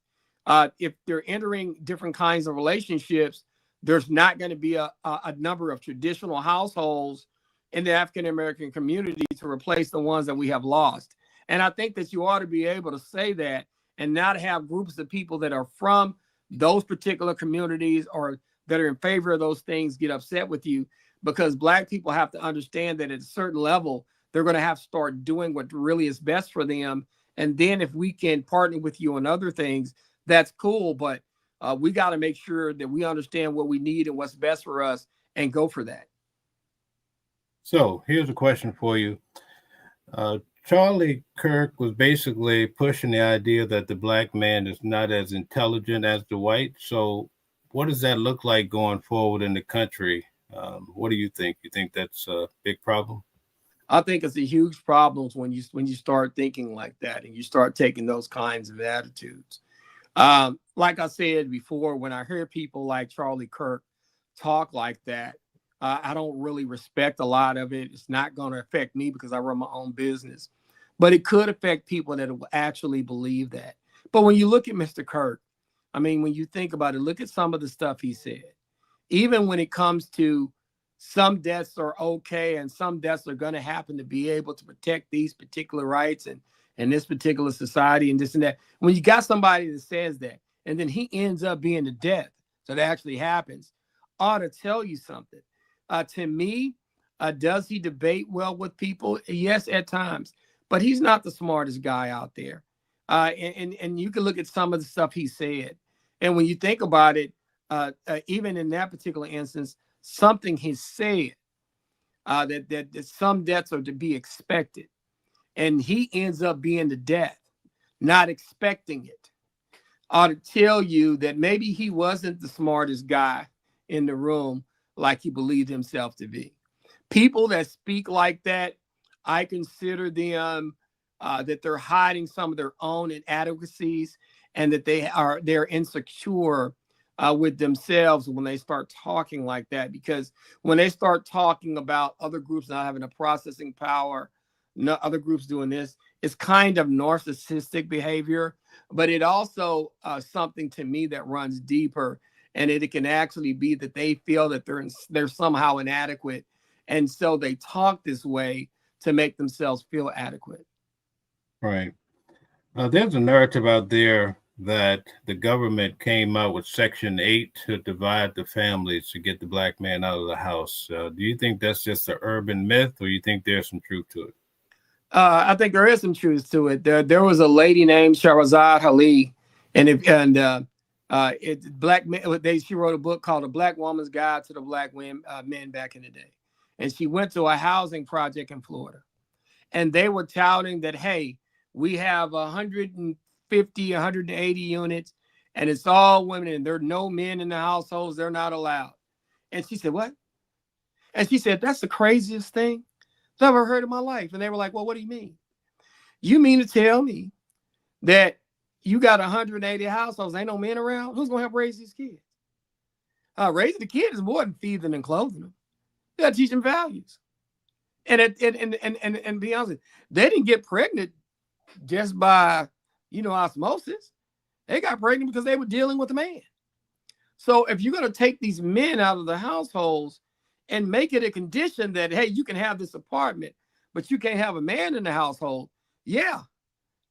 If they're entering different kinds of relationships, there's not going to be a number of traditional households in the African American community to replace the ones that we have lost. And I think that you ought to be able to say that, and not have groups of people that are from those particular communities or that are in favor of those things get upset with you, because Black people have to understand that at a certain level, they're going to have to start doing what really is best for them. And then if we can partner with you on other things, that's cool. But we got to make sure that we understand what we need and what's best for us, and go for that. So here's a question for you. Charlie Kirk was basically pushing the idea that the Black man is not as intelligent as the white. So what does that look like going forward in the country? What do you think? You think that's a big problem? I think it's a huge problem when you start thinking like that and you start taking those kinds of attitudes. Like I said before, when I hear people like Charlie Kirk talk like that, I don't really respect a lot of it. It's not going to affect me because I run my own business, but it could affect people that will actually believe that. But when you look at Mr. Kirk, I mean, when you think about it, look at some of the stuff he said. Even when it comes to some deaths are okay and some deaths are going to happen to be able to protect these particular rights and this particular society and this and that. When you got somebody that says that, and then he ends up being the death, so that actually happens, ought to tell you something. To me, does he debate well with people? Yes, at times, but he's not the smartest guy out there. And you can look at some of the stuff he said. And when you think about it, even in that particular instance, something he said that some deaths are to be expected. And he ends up being the death, not expecting it. Ought to tell you that maybe he wasn't the smartest guy in the room like he believed himself to be. People that speak like that, I consider them that they're hiding some of their own inadequacies and that they're insecure with themselves when they start talking like that. Because when they start talking about other groups not having a processing power, other groups doing this, it's kind of narcissistic behavior, but it also something to me that runs deeper, and it can actually be that they feel that they're somehow inadequate, and so they talk this way to make themselves feel adequate. Right. There's a narrative out there that the government came out with Section 8 to divide the families to get the black man out of the house. Do you think that's just an urban myth, or you think there's some truth to it? I think there is some truth to it. There was a lady named Shahrazad Ali, she wrote a book called "A Black Woman's Guide to the Black Men" back in the day, and she went to a housing project in Florida, and they were touting that, hey, we have 150, 180 units, and it's all women, and there are no men in the households. They're not allowed. And she said, what? And she said, that's the craziest thing I've ever heard in my life. And they were like, well, what do you mean? You mean to tell me that you got 180 households, ain't no men around? Who's going to help raise these kids? Raising the kid is more than feeding and clothing them. You got to teach them values. And be honest, they didn't get pregnant just by, osmosis. They got pregnant because they were dealing with a man. So if you're going to take these men out of the households and make it a condition that, hey, you can have this apartment, but you can't have a man in the household. Yeah.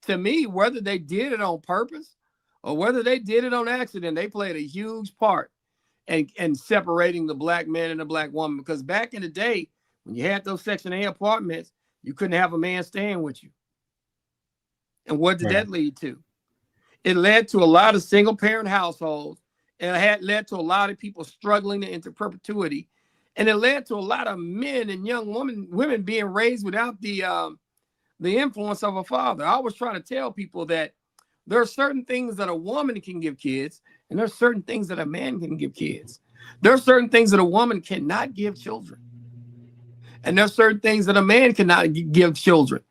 To me, whether they did it on purpose or whether they did it on accident, they played a huge part in separating the black man and the black woman. Because back in the day, when you had those Section 8 apartments, you couldn't have a man staying with you. And what did that lead to? It led to a lot of single parent households. And it had led to a lot of people struggling into perpetuity. And it led to a lot of men and young women being raised without the influence of a father. I was trying to tell people that there are certain things that a woman can give kids, and there are certain things that a man can give kids. There are certain things that a woman cannot give children. And there are certain things that a man cannot give children.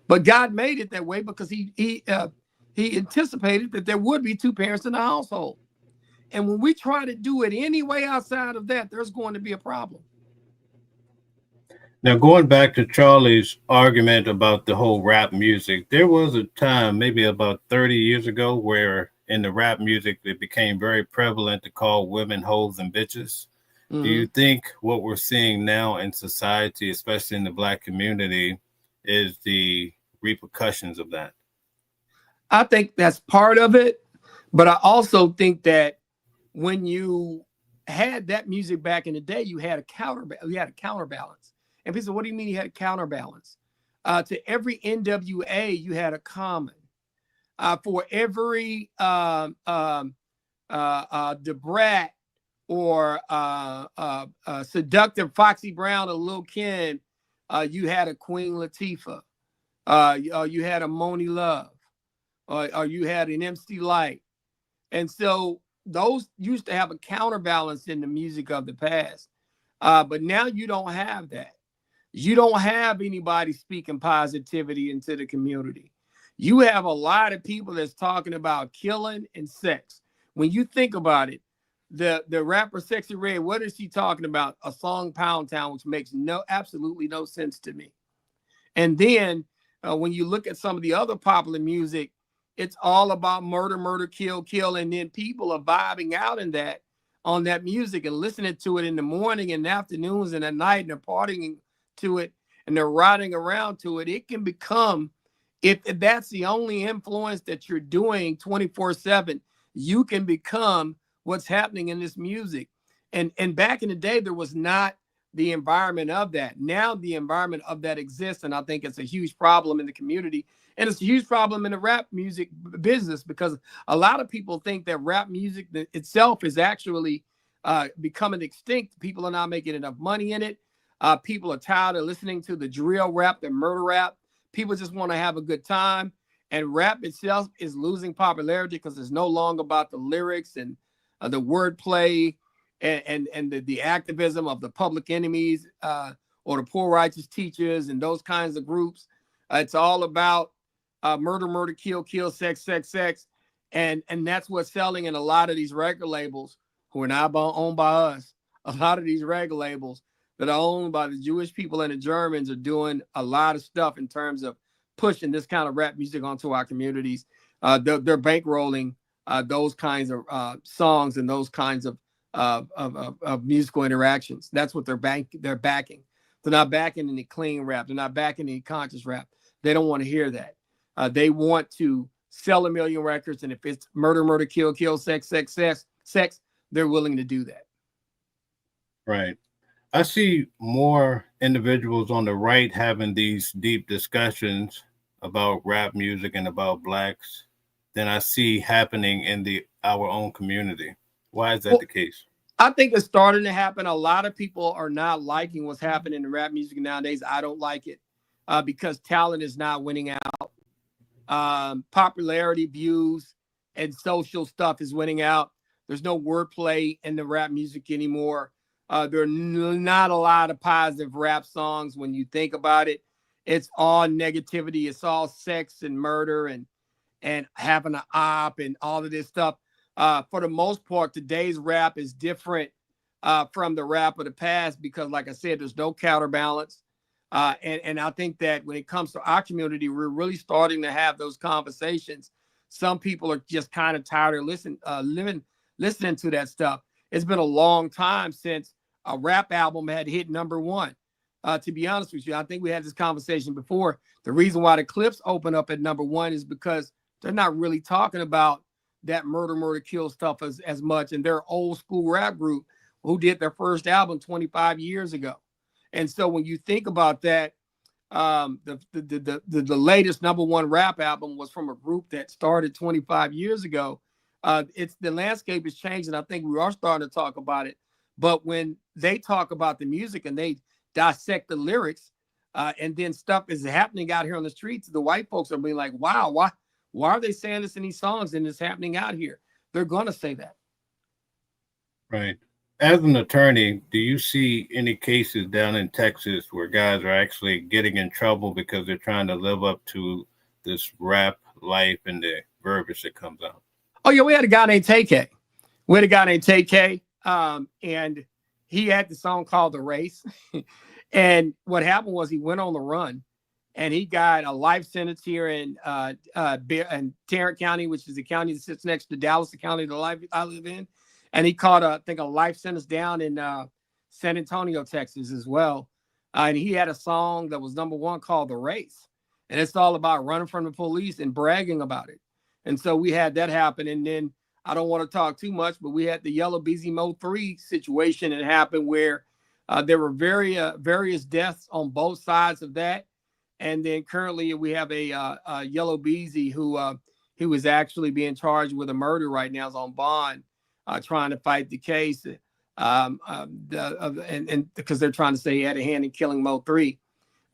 But God made it that way because he anticipated that there would be two parents in the household. And when we try to do it any way outside of that, there's going to be a problem. Now, going back to Charlie's argument about the whole rap music, there was a time, maybe about 30 years ago, where in the rap music, it became very prevalent to call women hoes and bitches. Mm-hmm. Do you think what we're seeing now in society, especially in the Black community, is the repercussions of that? I think that's part of it. But I also think when you had that music back in the day, you had a counterbalance. And people say, what do you mean you had a counterbalance? To every NWA, you had a common. For every Debrat or seductive Foxy Brown or Lil' Kim, you had a Queen Latifah. You had a Moni Love. Or you had an MC Light. And so those used to have a counterbalance in the music of the past. But now you don't have that. You don't have anybody speaking positivity into the community. You have a lot of people that's talking about killing and sex. When you think about it, the rapper Sexy Red, what is she talking about? A song Pound Town, which makes absolutely no sense to me. And then when you look at some of the other popular music, it's all about murder, murder, kill, kill. And then people are vibing out in that on that music and listening to it in the morning and afternoons and at night, and they're partying to it and they're riding around to it. It can become, if that's the only influence that you're doing 24/7, you can become what's happening in this music. And back in the day, there was not the environment of that. Now the environment of that exists, and I think it's a huge problem in the community, and it's a huge problem in the rap music business, because a lot of people think that rap music itself is actually becoming extinct. People are not making enough money in it. People are tired of listening to the drill rap, the murder rap. People just want to have a good time, and rap itself is losing popularity because it's no longer about the lyrics and the wordplay and the activism of the public enemies or the poor righteous teachers and those kinds of groups. It's all about murder, murder, kill, kill, sex, sex, sex. And that's what's selling in a lot of these record labels who are not owned by us. A lot of these record labels that are owned by the Jewish people and the Germans are doing a lot of stuff in terms of pushing this kind of rap music onto our communities. They're bankrolling those kinds of songs and those kinds of musical interactions. That's what they're backing. They're not backing any clean rap. They're not backing any conscious rap. They don't want to hear that. They want to sell 1 million records, and if it's murder, murder, kill, kill, sex, sex, sex, sex, they're willing to do that. Right. I see more individuals on the right having these deep discussions about rap music and about blacks than I see happening in our own community. Why is that the case? I think it's starting to happen. A lot of people are not liking what's happening in rap music nowadays. I don't like it because talent is not winning out. Popularity, views, and social stuff is winning out. There's no wordplay in the rap music anymore. There are not a lot of positive rap songs when you think about it. It's all negativity. It's all sex and murder and having an op and all of this stuff. For the most part, today's rap is different from the rap of the past because, like I said, there's no counterbalance. And I think that when it comes to our community, we're really starting to have those conversations. Some people are just kind of tired of listening to that stuff. It's been a long time since a rap album had hit #1. To be honest with you, I think we had this conversation before. The reason why the Clips open up at #1 is because they're not really talking about that murder, murder, kill stuff as much. And they're an old school rap group who did their first album 25 years ago. And so when you think about that, the latest #1 rap album was from a group that started 25 years ago. It's the landscape is changing. I think we are starting to talk about it. But when they talk about the music and they dissect the lyrics, and then stuff is happening out here on the streets, the white folks are being like, wow, why are they saying this in these songs and it's happening out here? They're going to say that. Right. As an attorney, do you see any cases down in Texas where guys are actually getting in trouble because they're trying to live up to this rap life and the verbiage that comes out? Oh, yeah, we had a guy named TK. And he had the song called The Race. And what happened was he went on the run and he got a life sentence here in Tarrant County, which is the county that sits next to Dallas, the county that I live in. And he caught a life sentence down in San Antonio, Texas as well. And he had a song that was #1 called The Race. And it's all about running from the police and bragging about it. And so we had that happen. And then I don't want to talk too much, but we had the Yellow Beezy Mo 3 situation that happened where there were various deaths on both sides of that. And then currently we have a Yellow Beezy who is actually being charged with a murder right now, is on bond, trying to fight the case. And because they're trying to say he had a hand in killing Mo 3.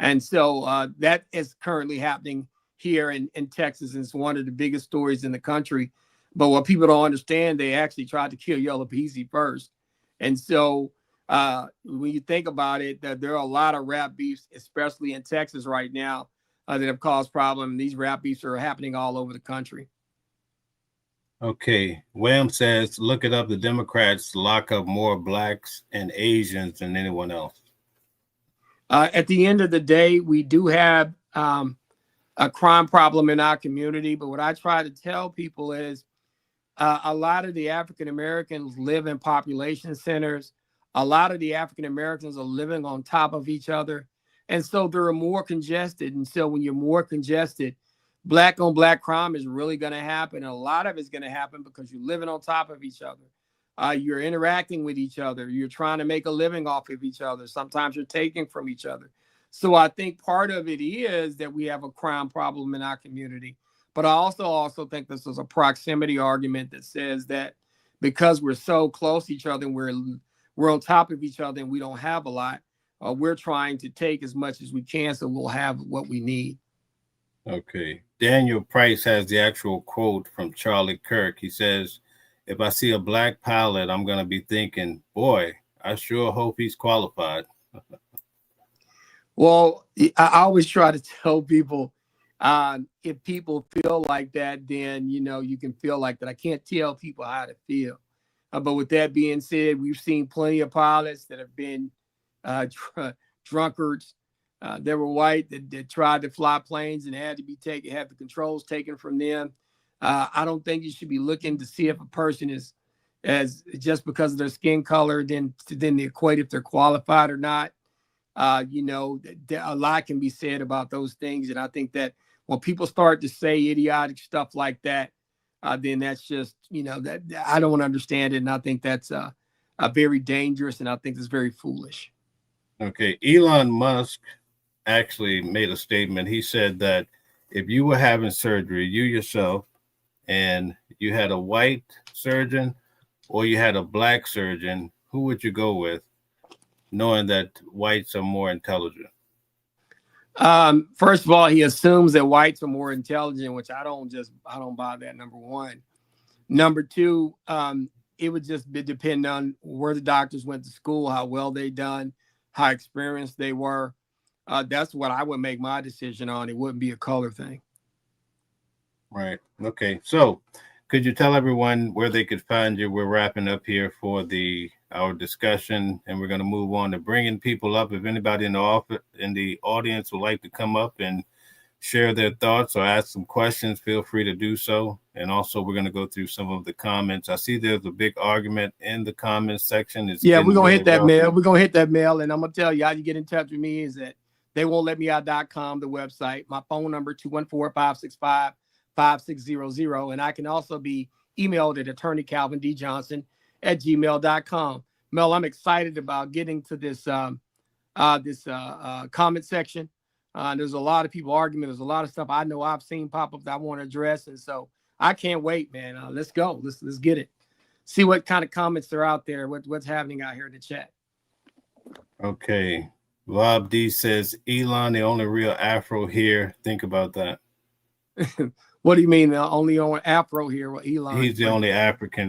And so that is currently happening here in Texas. And it's one of the biggest stories in the country. But what people don't understand, they actually tried to kill Yellow Peasy first. And so when you think about it, that there are a lot of rap beefs, especially in Texas right now, that have caused problems. These rap beefs are happening all over the country. Okay. William says, look it up. The Democrats lock up more blacks and Asians than anyone else. At the end of the day, we do have a crime problem in our community. But what I try to tell people is a lot of the African Americans live in population centers. A lot of the African Americans are living on top of each other. And so they're more congested. And so when you're more congested, black on black crime is really going to happen. And a lot of it's going to happen because you're living on top of each other. You're interacting with each other. You're trying to make a living off of each other. Sometimes you're taking from each other. So I think part of it is that we have a crime problem in our community. But I also think this is a proximity argument that says that because we're so close to each other and we're on top of each other and we don't have a lot, we're trying to take as much as we can so we'll have what we need. Okay. Daniel Price has the actual quote from Charlie Kirk. He says, if I see a black pilot, I'm going to be thinking, boy, I sure hope he's qualified. Well, I always try to tell people, if people feel like that, then, you can feel like that. I can't tell people how to feel. But with that being said, we've seen plenty of pilots that have been drunkards. They were white that tried to fly planes and had the controls taken from them. I don't think you should be looking to see if a person is as just because of their skin color, then equate if they're qualified or not. A lot can be said about those things. And I think that when people start to say idiotic stuff like that, then that's just, that I don't understand it. And I think that's very dangerous. And I think it's very foolish. Okay. Elon Musk actually made a statement. He said that if you were having surgery, you yourself, and you had a white surgeon or you had a black surgeon, who would you go with, knowing that whites are more intelligent? First of all, he assumes that whites are more intelligent, which I don't buy that, number one. Number two, it would just depend on where the doctors went to school, how well they done, how experienced they were. That's what I would make my decision on. It wouldn't be a color thing. Right. Okay. So could you tell everyone where they could find you? We're wrapping up here for our discussion, and we're going to move on to bringing people up. If anybody in the audience would like to come up and share their thoughts or ask some questions, feel free to do so. And also, we're going to go through some of the comments. I see there's a big argument in the comments section. We're going to hit that mail. We're going to hit that mail, and I'm going to tell you how you get in touch with me is that they won't let me out.com, the website. My phone number, 214-565-5600. And I can also be emailed at attorneycalvindjohnson@gmail.com. Mel, I'm excited about getting to this comment section. There's a lot of people arguing. There's a lot of stuff I know I've seen pop up that I want to address. And so I can't wait, man. Let's go. Let's get it. See what kind of comments are out there. What's happening out here in the chat. Okay. Rob D says, Elon, the only real Afro here. Think about that. What do you mean? The only Afro here? Well, Elon. He's the only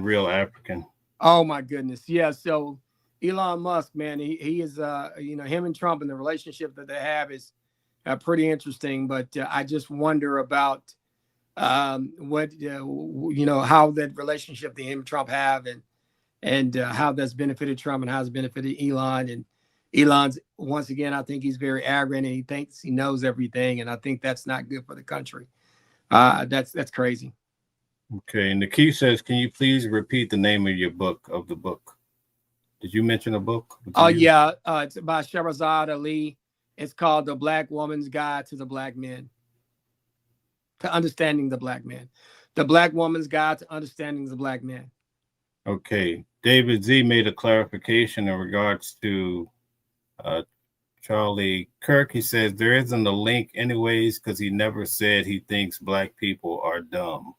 real African. Oh my goodness. Yeah. So Elon Musk, man, he is, him and Trump and the relationship that they have is pretty interesting. But I just wonder about how that relationship that him and Trump have and how that's benefited Trump and how it's benefited Elon. And Elon's, once again, I think he's very arrogant and he thinks he knows everything. And I think that's not good for the country. That's crazy. Okay. And the key says, can you please repeat the name of the book? Did you mention a book? Yeah. It's by Shahrazad Ali. It's called The Black Woman's Guide to the Black Men. To Understanding the Black Man. The Black Woman's Guide to Understanding the Black Man. Okay. David Z made a clarification in regards to Charlie Kirk. He says there isn't a link anyways because he never said he thinks black people are dumb.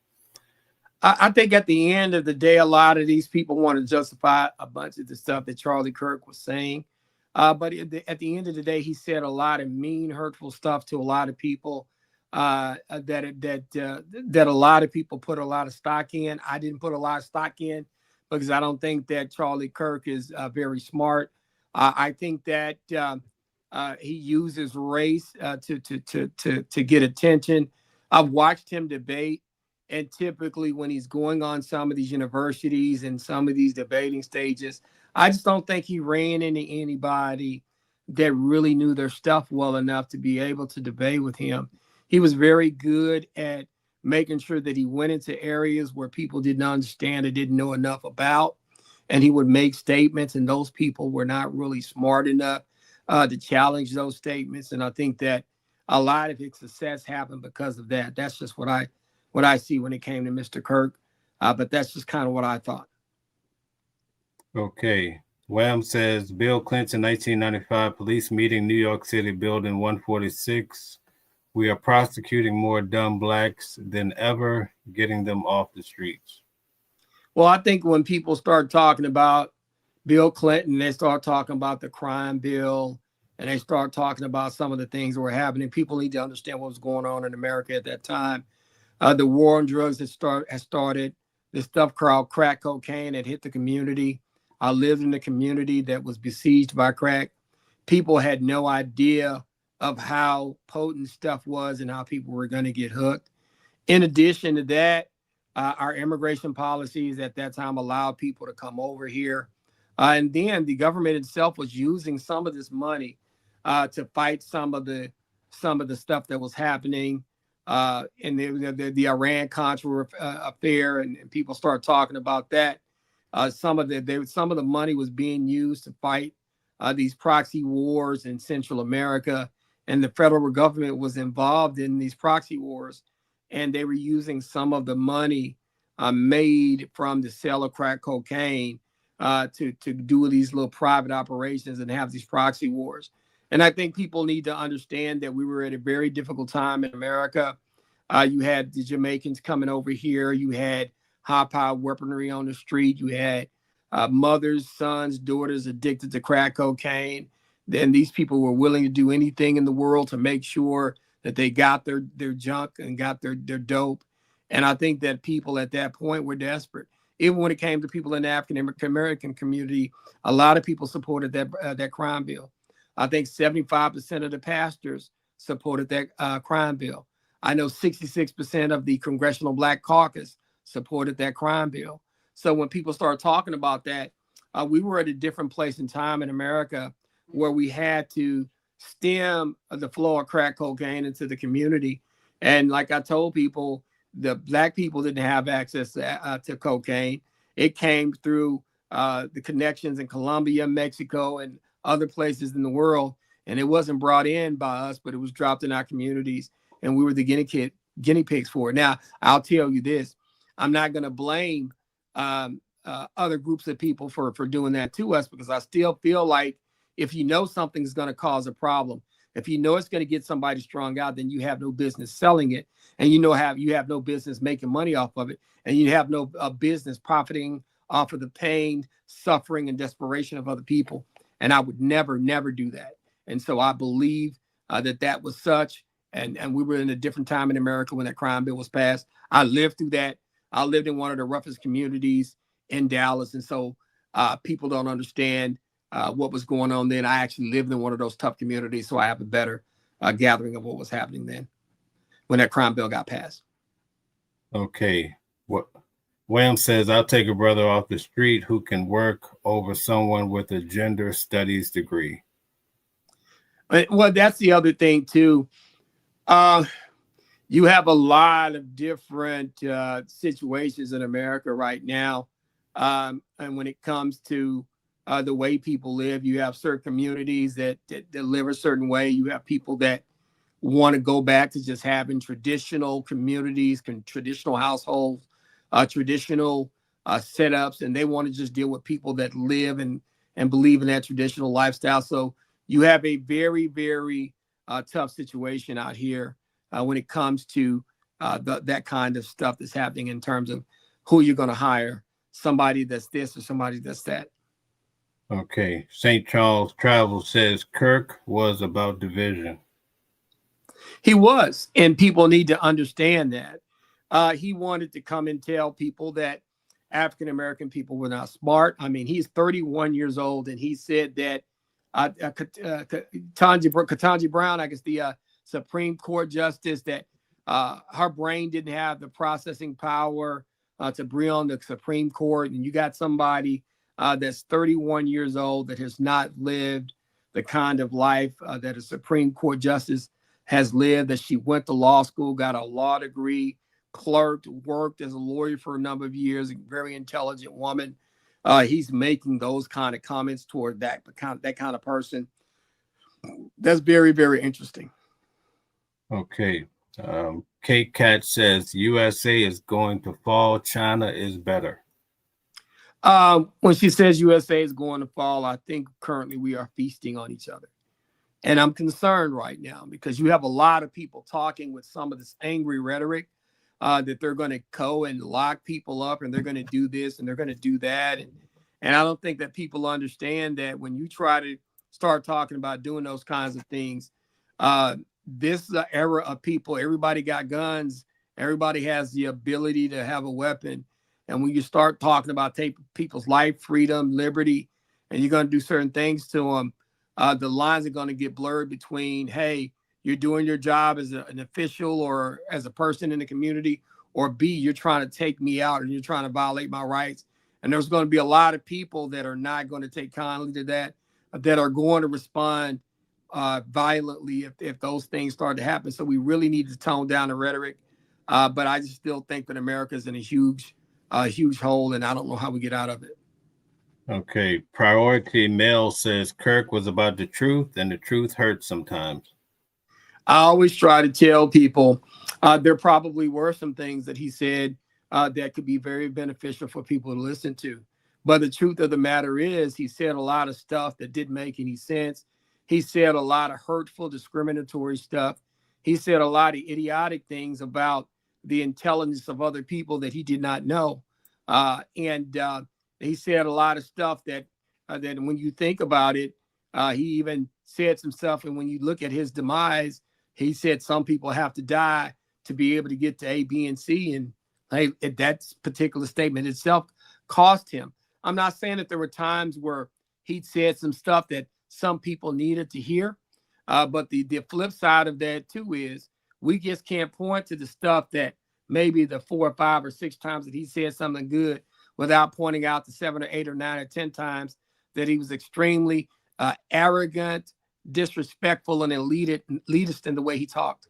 I think at the end of the day, a lot of these people want to justify a bunch of the stuff that Charlie Kirk was saying. But at the end of the day, he said a lot of mean, hurtful stuff to a lot of people. that a lot of people put a lot of stock in. I didn't put a lot of stock in because I don't think that Charlie Kirk is very smart. I think that he uses race to get attention. I've watched him debate, and typically when he's going on some of these universities and some of these debating stages, I just don't think he ran into anybody that really knew their stuff well enough to be able to debate with him. He was very good at making sure that he went into areas where people didn't understand or didn't know enough about. And he would make statements, and those people were not really smart enough to challenge those statements. And I think that a lot of his success happened because of that. That's just what I see when it came to Mr. Kirk. But that's just kind of what I thought. Okay. Wham says Bill Clinton, 1995 police meeting, New York City, building 146. We are prosecuting more dumb blacks than ever, getting them off the streets. Well, I think when people start talking about Bill Clinton, they start talking about the crime bill, and they start talking about some of the things that were happening. People need to understand what was going on in America at that time. The war on drugs had started. The stuff called crack cocaine had hit the community. I lived in a community that was besieged by crack. People had no idea of how potent stuff was and how people were going to get hooked. In addition to that, our immigration policies at that time allowed people to come over here. And then the government itself was using some of this money to fight some of the stuff that was happening in the Iran-Contra affair, and people start talking about that. Some of the money was being used to fight these proxy wars in Central America, and the federal government was involved in these proxy wars, and they were using some of the money made from the sale of crack cocaine to do these little private operations and have these proxy wars. And I think people need to understand that we were at a very difficult time in America. You had the Jamaicans coming over here. You had high-powered weaponry on the street. You had mothers, sons, daughters addicted to crack cocaine. Then these people were willing to do anything in the world to make sure that they got their junk and got their dope. And I think that people at that point were desperate. Even when it came to people in the African American community, a lot of people supported that crime bill. I think 75% of the pastors supported that crime bill. I know 66% of the Congressional Black Caucus supported that crime bill. So when people start talking about that, we were at a different place in time in America where we had to stem the flow of crack cocaine into the community. And like I told people, the black people didn't have access to cocaine. It came through the connections in Colombia, Mexico, and other places in the world. And it wasn't brought in by us, but it was dropped in our communities. And we were the guinea pigs for it. Now, I'll tell you this. I'm not going to blame other groups of people for doing that to us, because I still feel like if you know something's going to cause a problem, if you know it's going to get somebody strung out, then you have no business selling it. And you have no business making money off of it. And you have no business profiting off of the pain, suffering, and desperation of other people. And I would never do that. And so I believe that was such. And we were in a different time in America when that crime bill was passed. I lived through that. I lived in one of the roughest communities in Dallas. And so people don't understand what was going on then. I actually lived in one of those tough communities, so I have a better gathering of what was happening then when that crime bill got passed. Okay. Wham says, I'll take a brother off the street who can work over someone with a gender studies degree. Well, that's the other thing, too. You have a lot of different situations in America right now. And when it comes to the way people live, you have certain communities that live a certain way. You have people that want to go back to just having traditional communities, traditional households, traditional setups, and they want to just deal with people that live and believe in that traditional lifestyle. So you have a very, very tough situation out here when it comes to that kind of stuff that's happening in terms of who you're going to hire, somebody that's this or somebody that's that. Okay. St. Charles Travel says Kirk was about division. He was, and people need to understand that. He wanted to come and tell people that African American people were not smart. I mean, he's 31 years old, and he said that Ketanji Brown, I guess the Supreme Court justice, that her brain didn't have the processing power to bring on the Supreme Court. And you got somebody that's 31 years old that has not lived the kind of life that a Supreme Court justice has lived, that she went to law school, got a law degree, clerked, worked as a lawyer for a number of years, a very intelligent woman. He's making those kind of comments toward that kind of person. That's very, very interesting. Okay. Kate Cat says USA is going to fall. China is better. When she says USA is going to fall, I think currently we are feasting on each other. And I'm concerned right now because you have a lot of people talking with some of this angry rhetoric that they're going to go and lock people up and they're going to do this and they're going to do that. And I don't think that people understand that when you try to start talking about doing those kinds of things, this is an era of people. Everybody got guns. Everybody has the ability to have a weapon. And when you start talking about people's life, freedom, liberty, and you're going to do certain things to them, the lines are going to get blurred between, hey, you're doing your job as an official or as a person in the community, or B, you're trying to take me out and you're trying to violate my rights. And there's going to be a lot of people that are not going to take kindly to that, that are going to respond violently if those things start to happen. So we really need to tone down the rhetoric. But I just still think that America is in a huge hole, and I don't know how we get out of it. Okay. Priority Mail says Kirk was about the truth, and the truth hurts sometimes. I always try to tell people there probably were some things that he said that could be very beneficial for people to listen to. But the truth of the matter is he said a lot of stuff that didn't make any sense. He said a lot of hurtful, discriminatory stuff. He said a lot of idiotic things about the intelligence of other people that he did not know. And he said a lot of stuff that when you think about it, he even said some stuff. And when you look at his demise, he said some people have to die to be able to get to A, B, and C. And hey, that particular statement itself cost him. I'm not saying that there were times where he said some stuff that some people needed to hear. But the flip side of that, too, is we just can't point to the stuff that maybe the 4 or 5 or 6 times that he said something good without pointing out the 7 or 8 or 9 or 10 times that he was extremely arrogant, disrespectful, and elitist in the way he talked.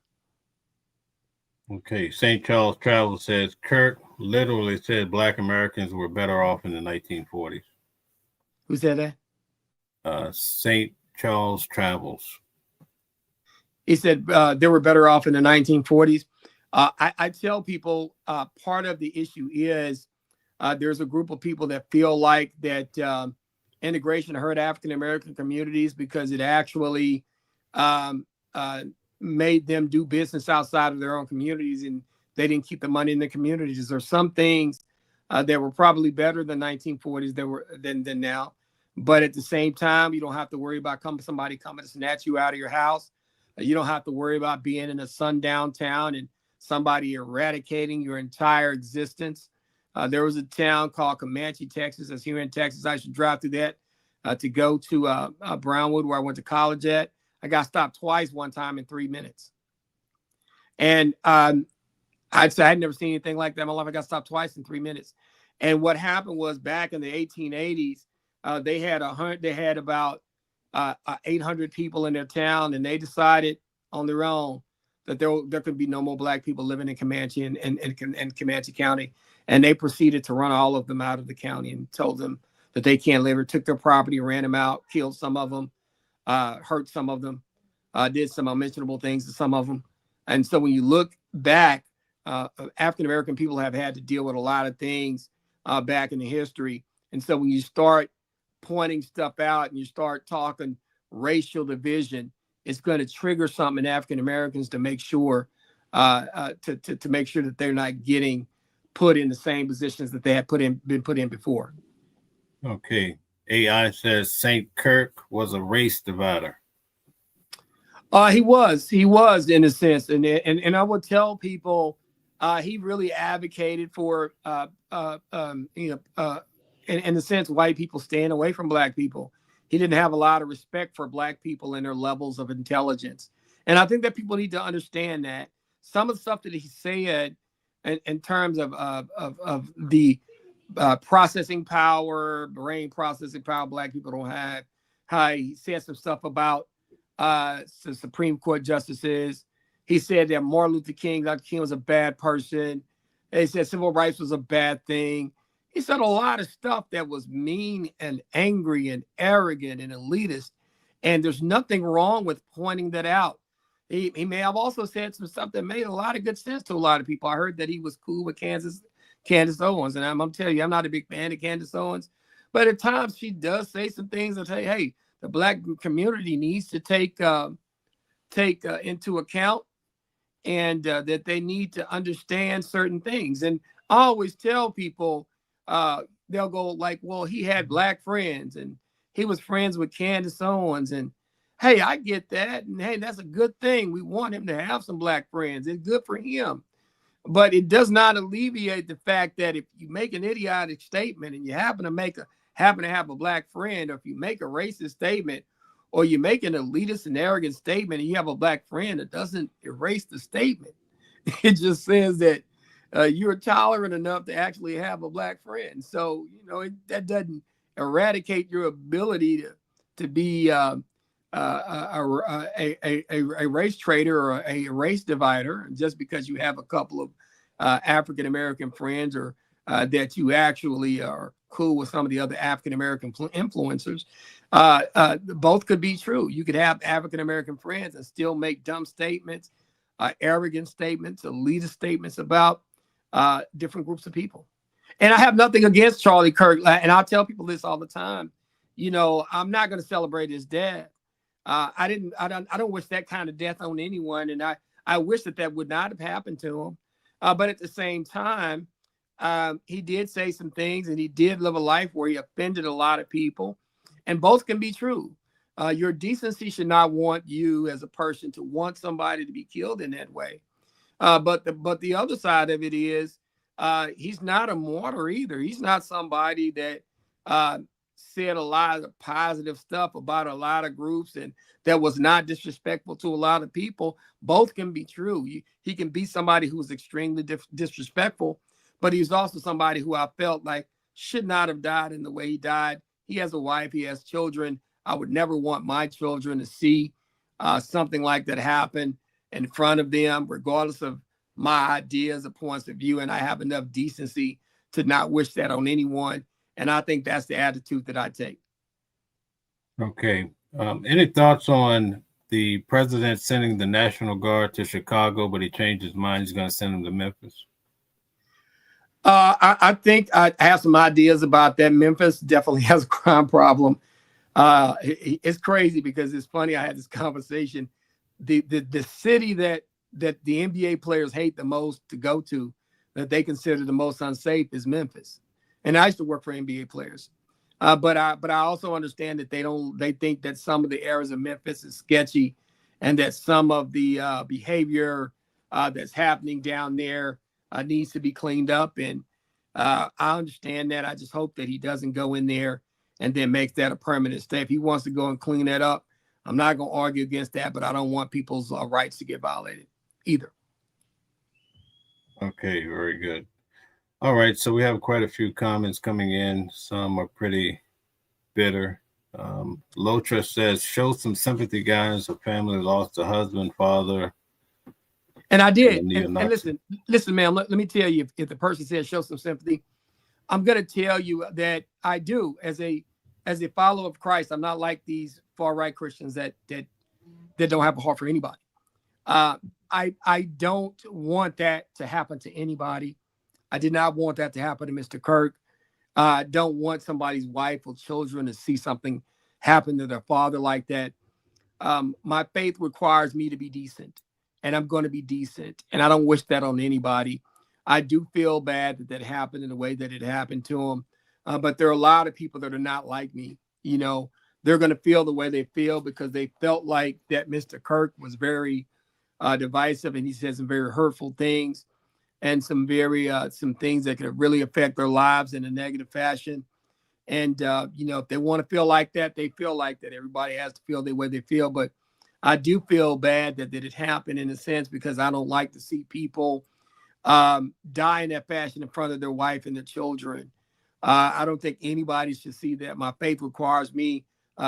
Okay. St. Charles Travel says Kirk literally said Black Americans were better off in the 1940s. Who said that? St. Charles Travels. He said they were better off in the 1940s. I tell people part of the issue is there's a group of people that feel like that integration hurt African American communities because it actually made them do business outside of their own communities, and they didn't keep the money in the communities. There's some things that were probably better than 1940s than now, but at the same time, you don't have to worry about somebody coming to snatch you out of your house. You don't have to worry about being in a sundown town and somebody eradicating your entire existence. There was a town called Comanche, Texas. That's here in Texas. I should drive through that to go to Brownwood, where I went to college at. I got stopped twice, one time in 3 minutes. And I'd say I'd never seen anything like that in my life. I got stopped twice in 3 minutes. And what happened was back in the 1880s, they had about 800 people in their town, and they decided on their own that there could be no more Black people living in Comanche and Comanche County. And they proceeded to run all of them out of the county and told them that they can't live, or took their property, ran them out, killed some of them, hurt some of them, did some unmentionable things to some of them. And so when you look back, African-American people have had to deal with a lot of things back in the history. And so when you start pointing stuff out and you start talking racial division, it's going to trigger something in African Americans to make sure to make sure that they're not getting put in the same positions that they had been put in before. Okay. AI says St. Kirk was a race divider. He was in a sense, and I would tell people, he really advocated for, in a sense, white people staying away from black people. He didn't have a lot of respect for black people and their levels of intelligence, and I think that people need to understand that some of the stuff that he said, in terms of the processing power, brain processing power, black people don't have. How he said some stuff about the Supreme Court justices. He said that Martin Luther King, Dr. King was a bad person. He said civil rights was a bad thing. He said a lot of stuff that was mean and angry and arrogant and elitist. And there's nothing wrong with pointing that out. He may have also said some stuff that made a lot of good sense to a lot of people. I heard that he was cool with Candace Owens. And I'm telling you, I'm not a big fan of Candace Owens. But at times she does say some things that say, hey, the black community needs to take into account, and that they need to understand certain things. And I always tell people, they'll go like, well, he had black friends and he was friends with Candace Owens. And hey, I get that. And hey, that's a good thing. We want him to have some black friends. It's good for him. But it does not alleviate the fact that if you make an idiotic statement and you happen to have a black friend, or if you make a racist statement, or you make an elitist and arrogant statement and you have a black friend, it doesn't erase the statement. It just says that you're tolerant enough to actually have a black friend. So, that doesn't eradicate your ability to be a race traitor or a race divider just because you have a couple of African-American friends, or that you actually are cool with some of the other African-American influencers. Both could be true. You could have African-American friends and still make dumb statements, arrogant statements, elitist statements about different groups of people. And I have nothing against Charlie Kirk. And I'll tell people this all the time. I'm not going to celebrate his death. I don't wish that kind of death on anyone. And I wish that would not have happened to him. But at the same time, he did say some things, and he did live a life where he offended a lot of people, and both can be true. Your decency should not want you as a person to want somebody to be killed in that way. But the other side of it is, he's not a martyr either. He's not somebody that said a lot of positive stuff about a lot of groups and that was not disrespectful to a lot of people. Both can be true. He can be somebody who's extremely disrespectful, but he's also somebody who I felt like should not have died in the way he died. He has a wife. He has children. I would never want my children to see something like that happen in front of them, regardless of my ideas or points of view. And I have enough decency to not wish that on anyone. And I think that's the attitude that I take. Okay. Any thoughts on the president sending the National Guard to Chicago, but he changed his mind? He's going to send them to Memphis. I think I have some ideas about that. Memphis definitely has a crime problem. It's crazy because it's funny. I had this conversation. The city that the NBA players hate the most to go to, that they consider the most unsafe, is Memphis. And I used to work for NBA players. But I also understand that they think that some of the areas of Memphis is sketchy, and that some of the behavior that's happening down there needs to be cleaned up. And I understand that. I just hope that he doesn't go in there and then makes that a permanent stay. If he wants to go and clean that up, I'm not going to argue against that, but I don't want people's rights to get violated either. Okay, very good. All right, so we have quite a few comments coming in. Some are pretty bitter. Lotra says, show some sympathy, guys. A family lost a husband, father. And I did. And listen, ma'am, let me tell you, if the person says show some sympathy, I'm going to tell you that I do. As a follower of Christ, I'm not like these far-right Christians that don't have a heart for anybody. I don't want that to happen to anybody. I did not want that to happen to Mr. Kirk. I don't want somebody's wife or children to see something happen to their father like that. My faith requires me to be decent, and I'm going to be decent, and I don't wish that on anybody. I do feel bad that happened in the way that it happened to him, but there are a lot of people that are not like me. they're going to feel the way they feel because they felt like that Mr. Kirk was very divisive, and he said some very hurtful things and some very some things that could really affect their lives in a negative fashion. And if they want to feel like that, they feel like that. Everybody has to feel the way they feel. But I do feel bad that it happened in a sense because I don't like to see people die in that fashion in front of their wife and their children. I don't think anybody should see that. My faith requires me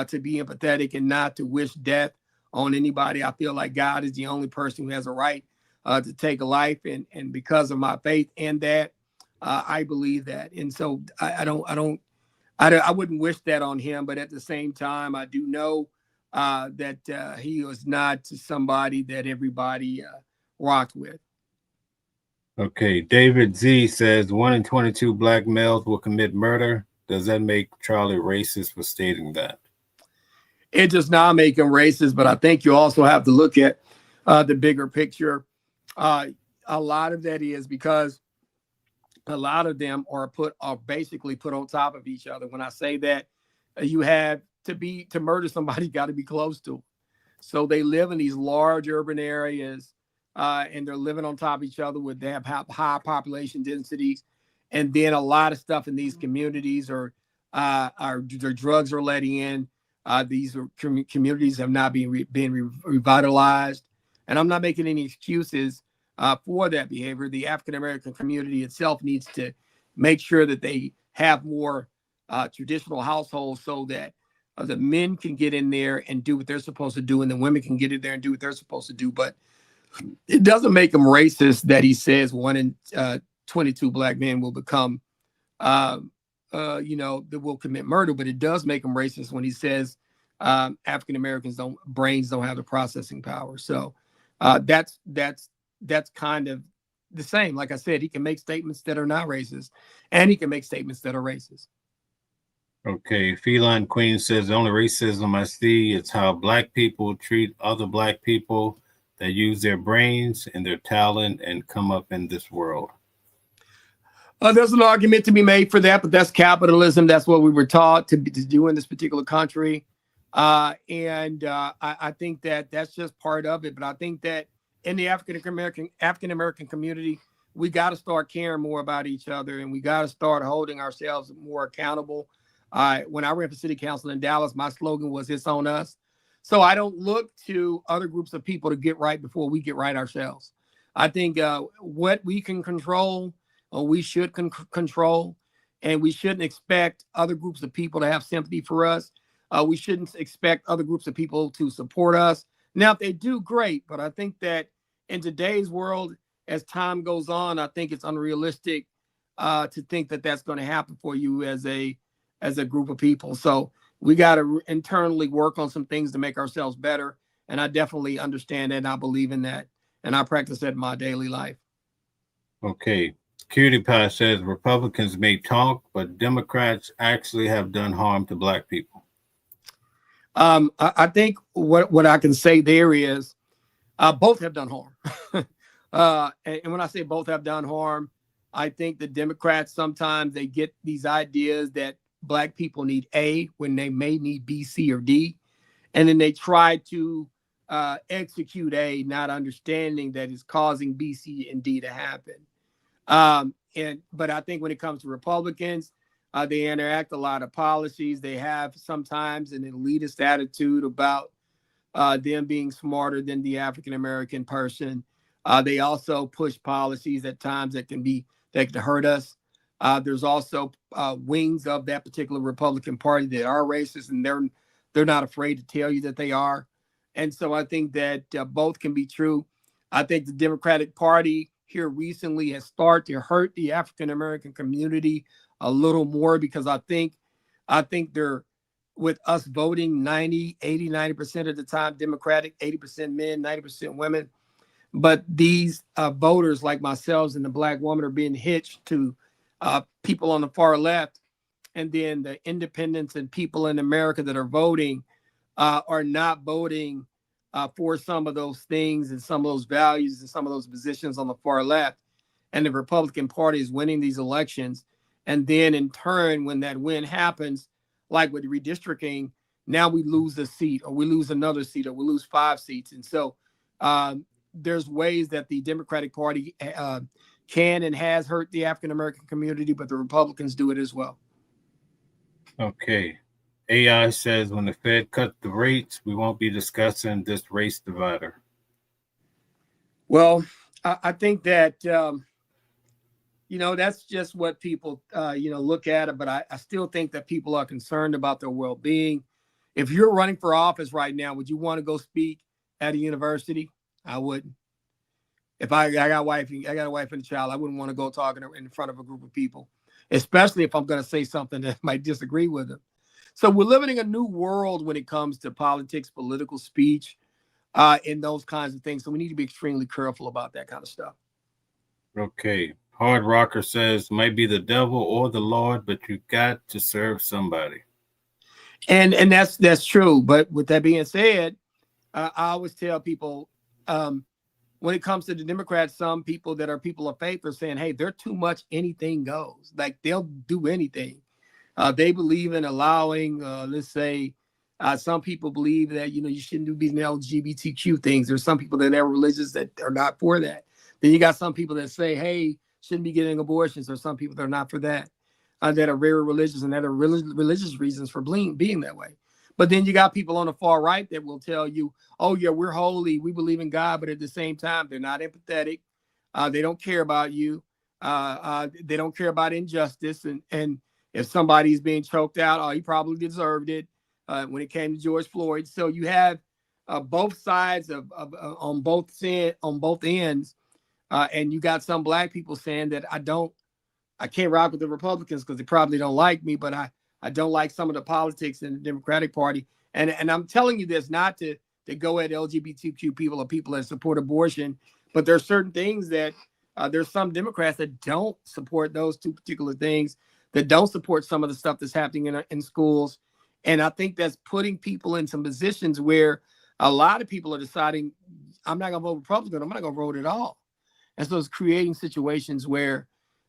to be empathetic and not to wish death on anybody. I feel like God is the only person who has a right to take a life, and because of my faith and that, I believe that. And so I wouldn't wish that on him, but at the same time, I do know that he was not somebody that everybody rocked with. Okay, David Z says 1 in 22 black males will commit murder. Does that make Charlie racist for stating that? It does not make him racist, but I think you also have to look at the bigger picture. A lot of that is because a lot of them are basically put on top of each other. When I say that, you have to murder somebody, got to be close to them. So they live in these large urban areas, and they're living on top of each other they have high population densities, and then a lot of stuff in these communities their drugs are letting in. These communities have not been revitalized, and I'm not making any excuses for that behavior. The African American community itself needs to make sure that they have more traditional households so that the men can get in there and do what they're supposed to do, and the women can get in there and do what they're supposed to do. But it doesn't make him racist that he says 1 in 22 black men will become, that will commit murder. But it does make him racist when he says African Americans brains don't have the processing power. So that's kind of the same. Like I said, he can make statements that are not racist, and he can make statements that are racist. Okay, Feline Queen says the only racism I see is how black people treat other black people that use their brains and their talent and come up in this world. There's an argument to be made for that, but that's capitalism. That's what we were taught to do in this particular country. I think that that's just part of it. But I think that in the African American community, we got to start caring more about each other, and we got to start holding ourselves more accountable. When I ran for city council in Dallas, my slogan was "It's on us." So I don't look to other groups of people to get right before we get right ourselves. I think what we can control, we should control, and we shouldn't expect other groups of people to have sympathy for us. We shouldn't expect other groups of people to support us. Now, if they do, great. But I think that in today's world, as time goes on, I think it's unrealistic to think that that's going to happen for you as a group of people. So we got to internally work on some things to make ourselves better. And I definitely understand that, and I believe in that. And I practice that in my daily life. Okay. Cutie Pie says Republicans may talk, but Democrats actually have done harm to black people. I think what I can say there is both have done harm. And when I say both have done harm, I think the Democrats, sometimes they get these ideas that black people need A when they may need B, C, or D. And then they try to execute A, not understanding that it's causing B, C, and D to happen. But I think when it comes to Republicans, they enact a lot of policies. They have sometimes an elitist attitude about them being smarter than the African American person. They also push policies at times that can hurt us. There's also wings of that particular Republican Party that are racist, and they're not afraid to tell you that they are. And so I think that both can be true. I think the Democratic Party here recently has started to hurt the African American community a little more, because I think they're, with us voting 90% of the time Democratic, 80% men, 90% women. But these voters like myself and the black woman are being hitched to people on the far left. And then the independents and people in America that are voting are not voting for some of those things and some of those values and some of those positions on the far left. And the Republican Party is winning these elections. And then in turn, when that win happens, like with redistricting, now we lose a seat, or we lose another seat, or we lose 5 seats. And so there's ways that the Democratic Party can and has hurt the African American community, but the Republicans do it as well. Okay. AI says when the Fed cuts the rates, we won't be discussing this race divider. Well, I think that, that's just what people, look at it. But I still think that people are concerned about their well-being. If you're running for office right now, would you want to go speak at a university? I wouldn't. If I got a wife and a child, I wouldn't want to go talking in front of a group of people, especially if I'm going to say something that might disagree with them. So we're living in a new world when it comes to politics, political speech, and those kinds of things. So we need to be extremely careful about that kind of stuff. Okay. Hard Rocker says, might be the devil or the Lord, but you got to serve somebody. And that's true. But with that being said, I always tell people, when it comes to the Democrats, some people that are people of faith are saying, hey, they're too much anything goes. Like, they'll do anything. They believe in allowing, let's say, some people believe that, you shouldn't do these LGBTQ things. There's some people that are religious that are not for that. Then you got some people that say, hey, shouldn't be getting abortions. Or some people that are not for that, that are very religious and that are religious reasons for being that way. But then you got people on the far right that will tell you, oh, yeah, we're holy, we believe in God. But at the same time, they're not empathetic. They don't care about you. They don't care about injustice. And if somebody's being choked out, oh, he probably deserved it when it came to George Floyd. So you have both sides on both ends. And you got some black people saying that I can't rock with the Republicans because they probably don't like me, but I don't like some of the politics in the Democratic Party. And I'm telling you this not to go at LGBTQ people or people that support abortion, but there's certain things that there's some Democrats that don't support those two particular things, that don't support some of the stuff that's happening in schools. And I think that's putting people in some positions where a lot of people are deciding, I'm not going to vote Republican, I'm not going to vote at all. And so it's creating situations where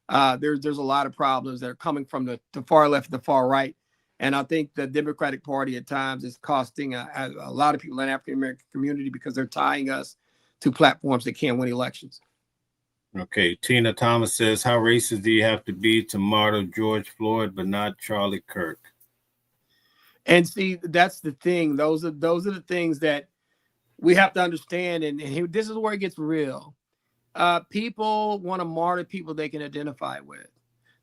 there's a lot of problems that are coming from the far left and the far right. And I think the Democratic Party at times is costing a lot of people in the African-American community because they're tying us to platforms that can't win elections. Okay. Tina Thomas says, how racist do you have to be to martyr George Floyd, but not Charlie Kirk? And see, that's the thing. Those are the things that we have to understand. And this is where it gets real. People want to martyr people they can identify with.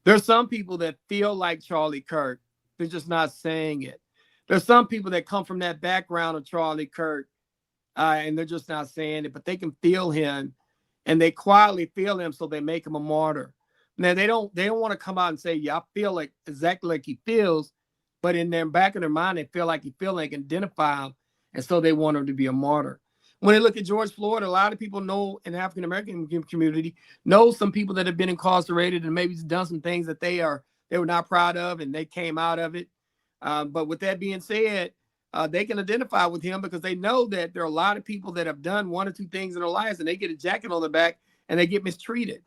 There's some people that feel like Charlie Kirk. They're just not saying it. There's some people that come from that background of Charlie Kirk, and they're just not saying it, but they can feel him, and they quietly feel him, so they make him a martyr. Now they don't want to come out and say, yeah, I feel like exactly like he feels, but in their back of their mind, they feel like he feels, they can identify him, and so they want him to be a martyr. When they look at George Floyd, a lot of people know in the African-American community, know some people that have been incarcerated and maybe done some things that they were not proud of, and they came out of it. But with that being said, they can identify with him because they know that there are a lot of people that have done one or two things in their lives, and they get a jacket on their back and they get mistreated.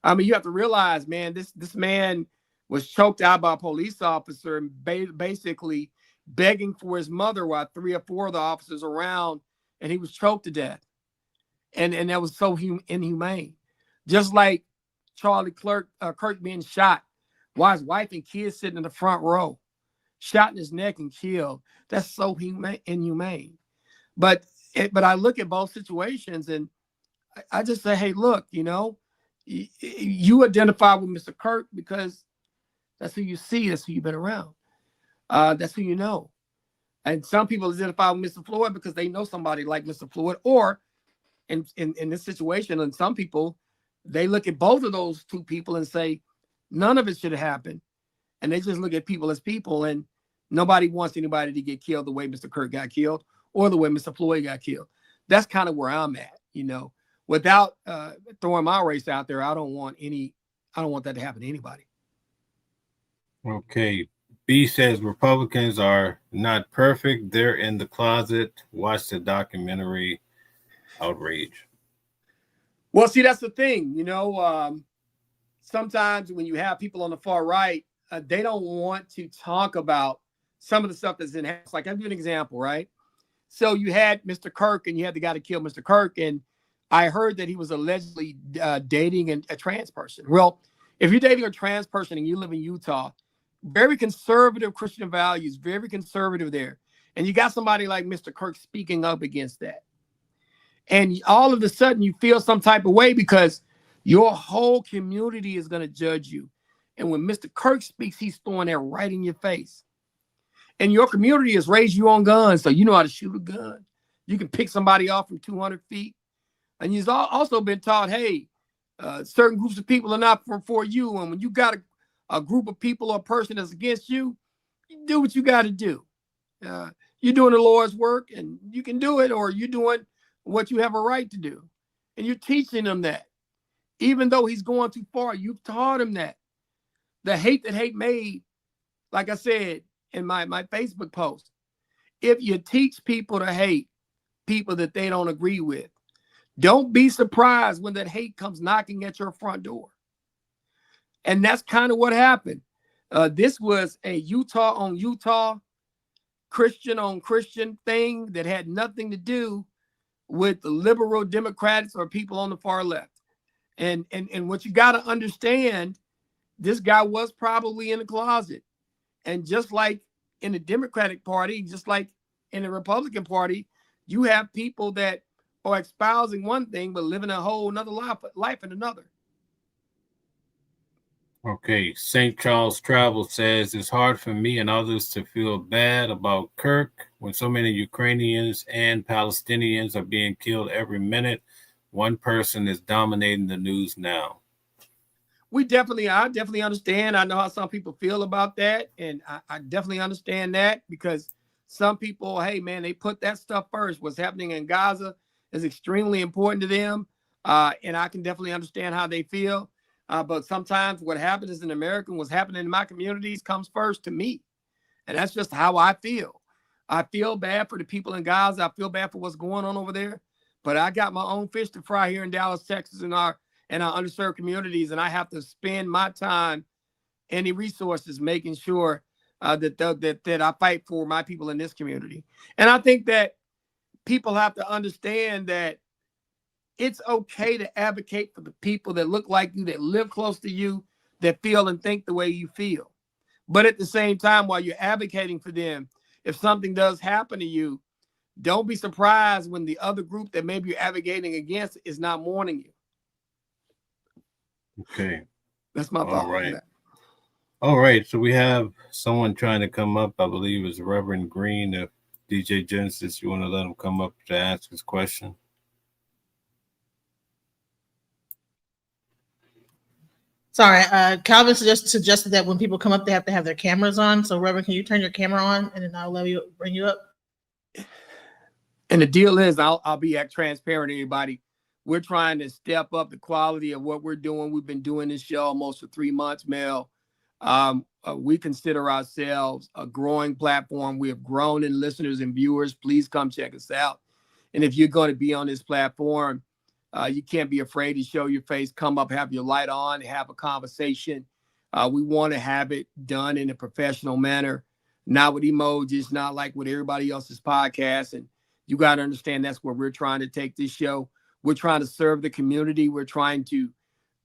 I mean, you have to realize, man, this man was choked out by a police officer and basically begging for his mother while 3 or 4 of the officers around, and he was choked to death. And that was so inhumane. Just like Charlie Kirk being shot while his wife and kids sitting in the front row, shot in his neck and killed. That's so inhumane. But I look at both situations and I just say, hey, look, you identify with Mr. Kirk because that's who you see, that's who you've been around. That's who you know. And some people identify with Mr. Floyd because they know somebody like Mr. Floyd, or in this situation, and some people, they look at both of those two people and say, none of it should have happened. And they just look at people as people, and nobody wants anybody to get killed the way Mr. Kirk got killed or the way Mr. Floyd got killed. That's kind of where I'm at, without throwing my race out there. I don't want that to happen to anybody. Okay. B says Republicans are not perfect. They're in the closet. Watch the documentary. Outrage. Well, see, that's the thing. Sometimes when you have people on the far right, they don't want to talk about some of the stuff that's in house. Like, I'll give you an example, right? So you had Mr. Kirk, and you had the guy that killed Mr. Kirk, and I heard that he was allegedly dating a trans person. Well, if you're dating a trans person and you live in Utah, very conservative Christian values, very conservative there. And you got somebody like Mr. Kirk speaking up against that. And all of a sudden you feel some type of way because your whole community is going to judge you. And when Mr. Kirk speaks, he's throwing that right in your face. And your community has raised you on guns, so you know how to shoot a gun. You can pick somebody off from 200 feet. And you've also been taught, hey, certain groups of people are not for you. And when you got a group of people or a person that's against you, you do what you got to do. You're doing the Lord's work, and you can do it, or you're doing what you have a right to do. And you're teaching them that. Even though he's going too far, you've taught him that. The hate that hate made, like I said in my Facebook post, if you teach people to hate people that they don't agree with, don't be surprised when that hate comes knocking at your front door. And that's kind of what happened. This was a Utah on Utah, Christian on Christian thing that had nothing to do with the liberal Democrats or people on the far left. And what you got to understand, this guy was probably in the closet. And just like in the Democratic Party, just like in the Republican Party, you have people that are espousing one thing but living a whole another life in another. Okay, St. Charles Travel says it's hard for me and others to feel bad about Kirk when so many Ukrainians and Palestinians are being killed every minute. One person is dominating the news now. I definitely understand. I know how some people feel about that. And I definitely understand that because some people, hey, man, they put that stuff first. What's happening in Gaza is extremely important to them. And I can definitely understand how they feel. But sometimes what happens in America, what's happening in my communities comes first to me. And that's just how I feel. I feel bad for the people in Gaza. I feel bad for what's going on over there. But I got my own fish to fry here in Dallas, Texas, in our underserved communities. And I have to spend my time and the resources making sure that I fight for my people in this community. And I think that people have to understand that it's okay to advocate for the people that look like you, that live close to you, that feel and think the way you feel. But at the same time, while you're advocating for them, if something does happen to you, don't be surprised when the other group that maybe you're advocating against is not mourning you. Okay. That's my thought. All right. All right. So we have someone trying to come up. I believe it's Reverend Green. If DJ Genesis, you want to let him come up to ask his question? Sorry, Calvin suggested that when people come up, they have to have their cameras on. So, Reverend, can you turn your camera on, and then I'll bring you up. And the deal is, I'll be transparent to everybody. We're trying to step up the quality of what we're doing. We've been doing this show almost for 3 months, Mel. We consider ourselves a growing platform. We have grown in listeners and viewers. Please come check us out. And if you're going to be on this platform, you can't be afraid to show your face, come up, have your light on, have a conversation. We want to have it done in a professional manner, not with emojis, not like with everybody else's podcast. And you got to understand that's where we're trying to take this show. We're trying to serve the community. We're trying to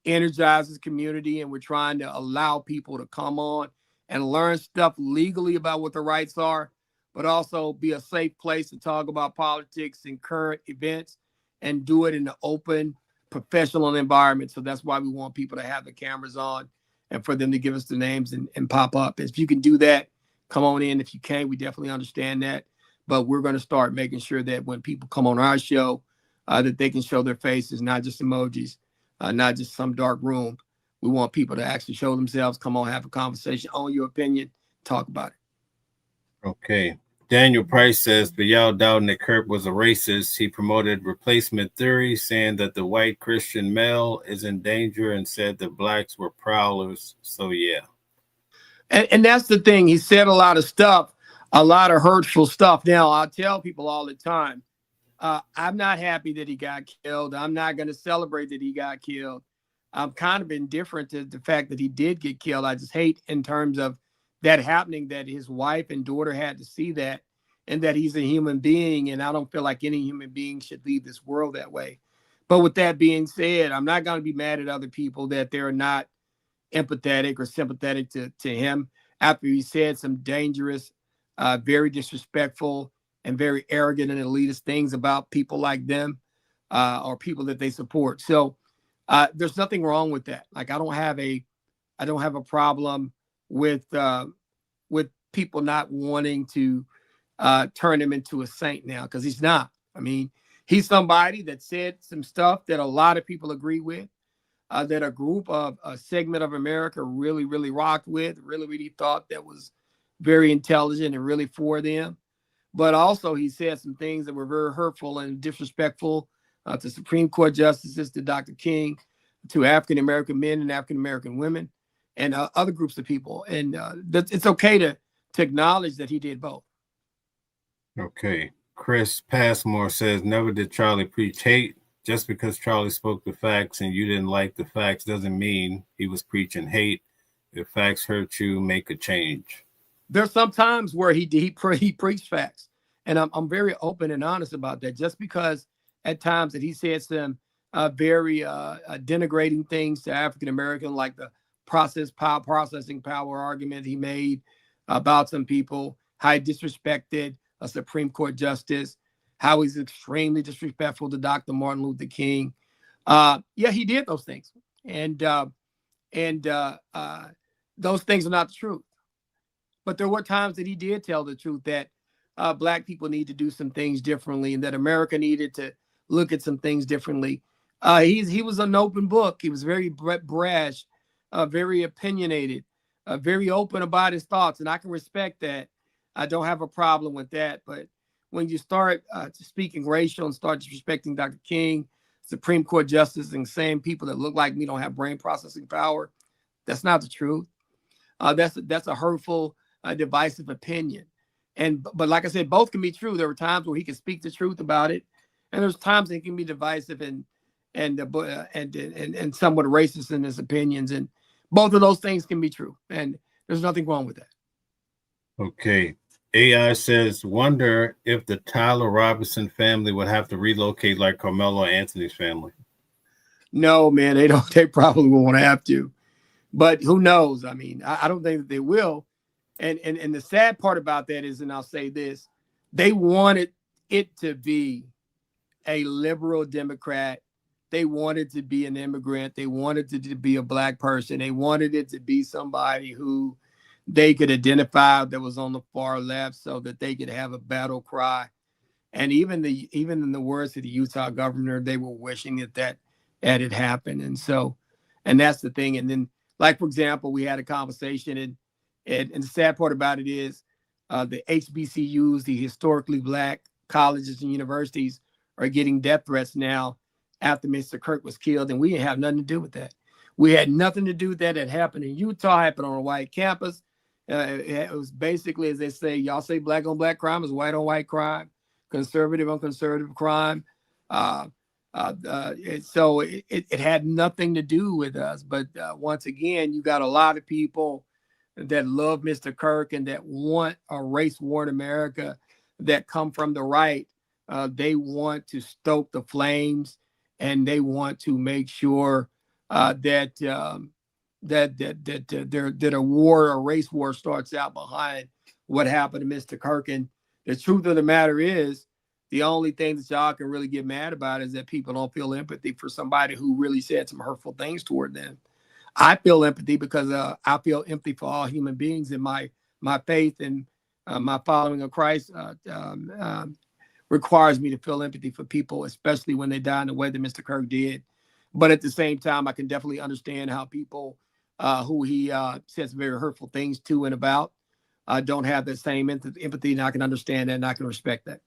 energize this community, and we're trying to allow people to come on and learn stuff legally about what the rights are, but also be a safe place to talk about politics and current events, and do it in an open, professional environment. So that's why we want people to have the cameras on and for them to give us the names and pop up. If you can do that, come on in. If you can't, we definitely understand that. But we're going to start making sure that when people come on our show, that they can show their faces, not just emojis, not just some dark room. We want people to actually show themselves, come on, have a conversation, own your opinion, talk about it. Okay. Daniel Price says, but y'all doubting that Kirk was a racist. He promoted replacement theory, saying that the white Christian male is in danger and said that blacks were prowlers. So, yeah. And that's the thing. He said a lot of stuff, a lot of hurtful stuff. Now, I tell people all the time, I'm not happy that he got killed. I'm not going to celebrate that he got killed. I'm kind of indifferent to the fact that he did get killed. I just hate in terms of that happening, that his wife and daughter had to see that, and that he's a human being. And I don't feel like any human being should leave this world that way. But with that being said, I'm not going to be mad at other people that they're not empathetic or sympathetic to him after he said some dangerous, very disrespectful and very arrogant and elitist things about people like them or people that they support. So there's nothing wrong with that. Like, I don't have a problem with people not wanting to turn him into a saint now, because he's not. I mean, he's somebody that said some stuff that a lot of people agree with, that a segment of America really, really rocked with, really, really thought that was very intelligent and really for them. But also he said some things that were very hurtful and disrespectful to Supreme Court justices, to Dr. King, to African-American men and African-American women, and other groups of people. And it's okay to acknowledge that he did both. Okay. Chris Passmore says, never did Charlie preach hate. Just because Charlie spoke the facts and you didn't like the facts doesn't mean he was preaching hate. If facts hurt you, make a change. There's some times where he preached facts, and I'm very open and honest about that. Just because at times that he said some very denigrating things to African American, like the processing power argument he made about some people, how he disrespected a Supreme Court justice, how he's extremely disrespectful to Dr. Martin Luther King. Yeah, he did those things, and those things are not the truth. But there were times that he did tell the truth, that Black people need to do some things differently, and that America needed to look at some things differently. He was an open book. He was very brash, very opinionated, very open about his thoughts, and I can respect that. I don't have a problem with that. But when you start speaking racial and start disrespecting Dr. King, Supreme Court justice, and saying people that look like me don't have brain processing power, that's not the truth. That's a hurtful, divisive opinion. But like I said, both can be true. There were times where he can speak the truth about it, and there's times it can be divisive and somewhat racist in his opinions. And both of those things can be true, and there's nothing wrong with that. Okay. AI says, wonder if the Tyler Robinson family would have to relocate like Carmelo Anthony's family. No, man, they don't. They probably won't have to, but who knows? I mean, I don't think that they will. And the sad part about that is, and I'll say this, they wanted it to be a liberal Democrat. They wanted to be an immigrant. They wanted it to be a Black person. They wanted it to be somebody who they could identify that was on the far left, so that they could have a battle cry. And even in the words of the Utah governor, they were wishing that had happened. And that's the thing. And then, like, for example, we had a conversation, and the sad part about it is the HBCUs, the historically Black colleges and universities, are getting death threats now after Mr. Kirk was killed, and we didn't have nothing to do with that. We had nothing to do with that. It happened in Utah, happened on a white campus. It was basically, as they say, y'all say Black on Black crime is white on white crime, conservative on conservative crime. So it had nothing to do with us. But once again, you got a lot of people that love Mr. Kirk and that want a race war in America that come from the right. They want to stoke the flames, and they want to make sure that a war, a race war, starts out behind what happened to Mr. Kirk. And the truth of the matter is, the only thing that y'all can really get mad about is that people don't feel empathy for somebody who really said some hurtful things toward them. I feel empathy because I feel empathy for all human beings, and my faith and my following of Christ requires me to feel empathy for people, especially when they die in the way that Mr. Kirk did. But at the same time, I can definitely understand how people who he says very hurtful things to and about don't have the same empathy, and I can understand that, and I can respect that.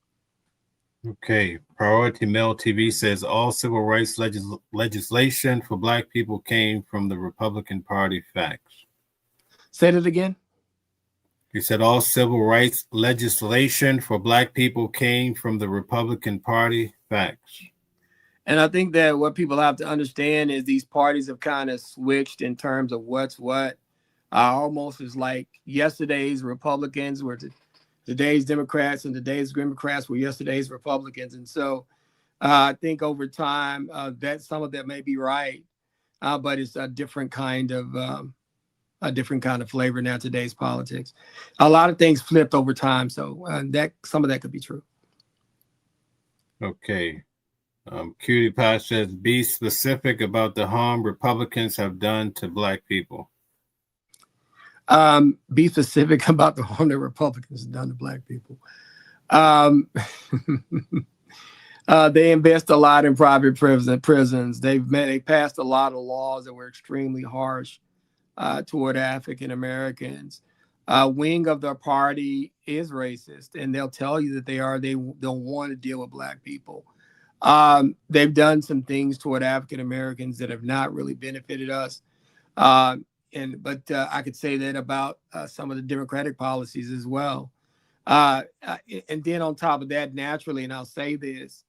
Okay. Priority Mail TV says all civil rights legislation for Black people came from the Republican Party. Facts. Say that again. You said all civil rights legislation for Black people came from the Republican Party. Facts. And I think that what people have to understand is these parties have kind of switched in terms of what's what. Almost is like yesterday's Republicans were today's Democrats, and today's Democrats were yesterday's Republicans. And so I think over time that some of that may be right, but it's a different kind of flavor now. Today's politics, a lot of things flipped over time, so that some of that could be true. Okay. Cutie Pie says, be specific about the harm Republicans have done to Black people. Be specific about the harm that Republicans have done to Black people. They invest a lot in private prisons. They passed a lot of laws that were extremely harsh toward African Americans. Wing of their party is racist, and they'll tell you that they are. They don't want to deal with Black people. They've done some things toward African Americans that have not really benefited us. But I could say that about some of the Democratic policies as well. And then on top of that, naturally, and I'll say this,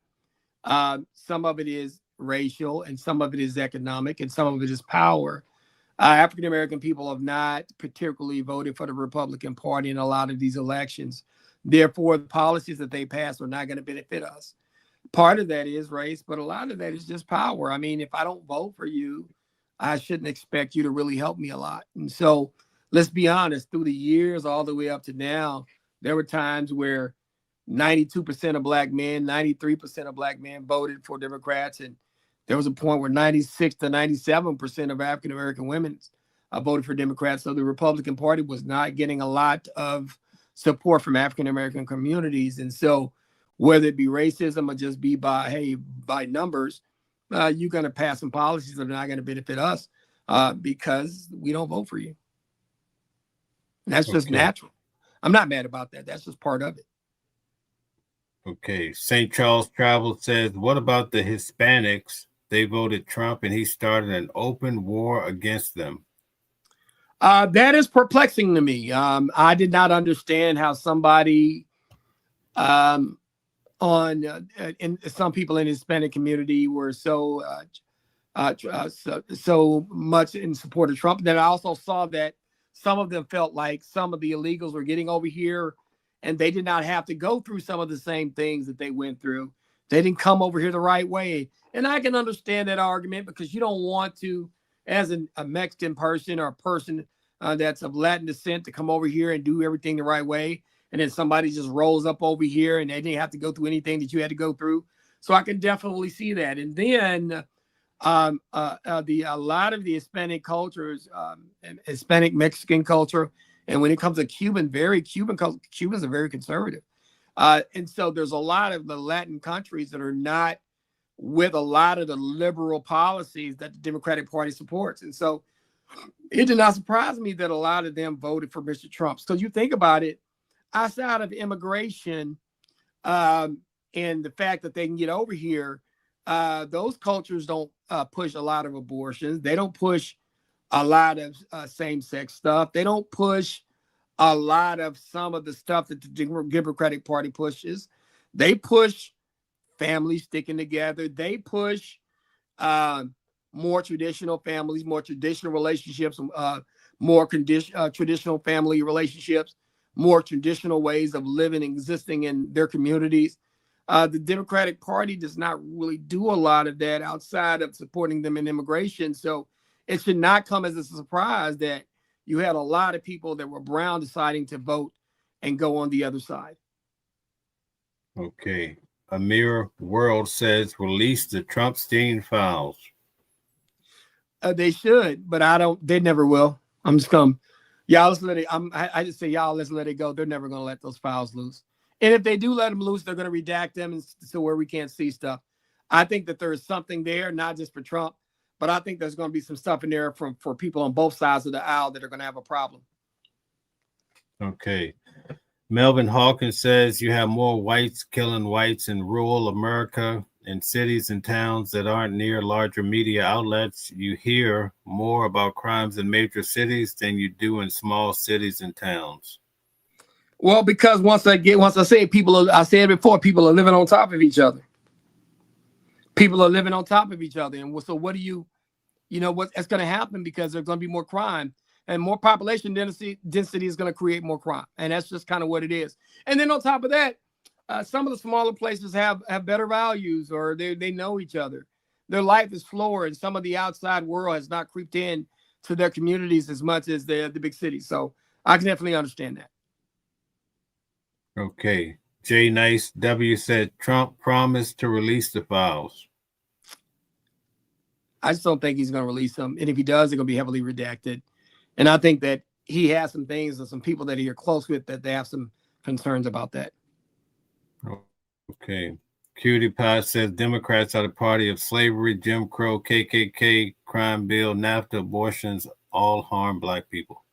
some of it is racial, and some of it is economic, and some of it is power. African American people have not particularly voted for the Republican Party in a lot of these elections. Therefore, the policies that they pass are not going to benefit us. Part of that is race, but a lot of that is just power. I mean, if I don't vote for you, I shouldn't expect you to really help me a lot. And so let's be honest, through the years, all the way up to now, there were times where 92% of Black men, 93% of Black men voted for Democrats. And there was a point where 96 to 97% of African-American women voted for Democrats. So the Republican Party was not getting a lot of support from African-American communities. And so whether it be racism or just be by numbers, you're going to pass some policies that are not going to benefit us because we don't vote for you. And that's just natural. I'm not mad about that. That's just part of it. Okay. St. Charles Travel says, what about the Hispanics? They voted Trump and he started an open war against them. That is perplexing to me. I did not understand how somebody and some people in the Hispanic community were so much in support of Trump. Then I also saw that some of them felt like some of the illegals were getting over here and they did not have to go through some of the same things that they went through. They didn't come over here the right way. And I can understand that argument because you don't want to, as a Mexican person or a person that's of Latin descent, to come over here and do everything the right way. And then somebody just rolls up over here and they didn't have to go through anything that you had to go through. So I can definitely see that. And then a lot of the Hispanic cultures, Hispanic Mexican culture, and when it comes to Cubans are very conservative. And so there's a lot of the Latin countries that are not with a lot of the liberal policies that the Democratic Party supports. And so it did not surprise me that a lot of them voted for Mr. Trump. So you think about it, outside of immigration and the fact that they can get over here, those cultures don't push a lot of abortions. They don't push a lot of same-sex stuff. They don't push a lot of some of the stuff that the Democratic Party pushes. They push families sticking together. They push more traditional families, more traditional relationships, more traditional family relationships, more traditional ways of living, existing in their communities. The Democratic Party does not really do a lot of that outside of supporting them in immigration. So it should not come as a surprise that you had a lot of people that were brown deciding to vote and go on the other side. Okay. Amira World says, release the Trump-Stein files. They should, but they never will. I'm just going to, y'all, let's let it, I just say, y'all, let's let it go. They're never going to let those files loose. And if they do let them loose, they're going to redact them so where we can't see stuff. I think that there is something there, not just for Trump, but I think there's going to be some stuff in there for people on both sides of the aisle that are going to have a problem. Okay. Melvin Hawkins says, you have more whites killing whites in rural America, in cities and towns that aren't near larger media outlets. You hear more about crimes in major cities than you do in small cities and towns. Well, because once I say I said before, people are living on top of each other. People are living on top of each other. And so what do what's going to happen? Because there's going to be more crime. And more population density is going to create more crime. And that's just kind of what it is. And then on top of that, some of the smaller places have better values, or they know each other. Their life is slower, and some of the outside world has not creeped in to their communities as much as the big cities. So I can definitely understand that. Okay. Jay Nice W said Trump promised to release the files. I just don't think he's going to release them. And if he does, they're going to be heavily redacted. And I think that he has some things and some people that he are close with that they have some concerns about that. Okay. Cutie Pie says Democrats are the party of slavery, Jim Crow, KKK, crime bill, NAFTA, abortions, all harm Black people.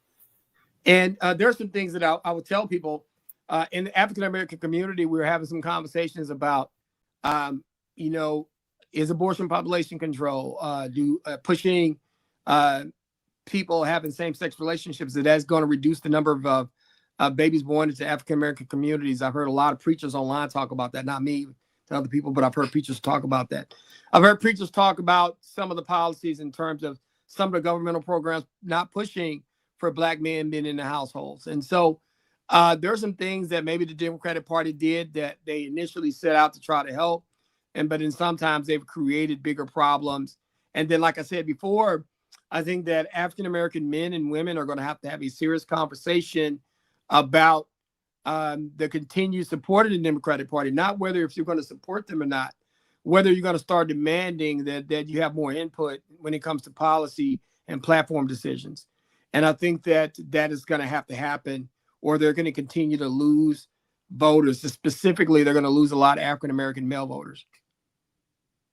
And there's some things that I would tell people in the African-American community. We were having some conversations about, is abortion population control, pushing people having same-sex relationships, that's going to reduce the number of babies born into African-American communities. I've heard a lot of preachers online talk about that, not me, to other people, but I've heard preachers talk about that. I've heard preachers talk about some of the policies in terms of some of the governmental programs not pushing for Black men being in the households. And so there's some things that maybe the Democratic Party did that they initially set out to try to help, but then sometimes they've created bigger problems. And then, like I said before, I think that African-American men and women are going to have a serious conversation about the continued support of the Democratic Party, not whether if you're going to support them or not, whether you're going to start demanding that you have more input when it comes to policy and platform decisions. And I think that is going to have to happen, or they're going to continue to lose voters. Specifically, they're going to lose a lot of African-American male voters.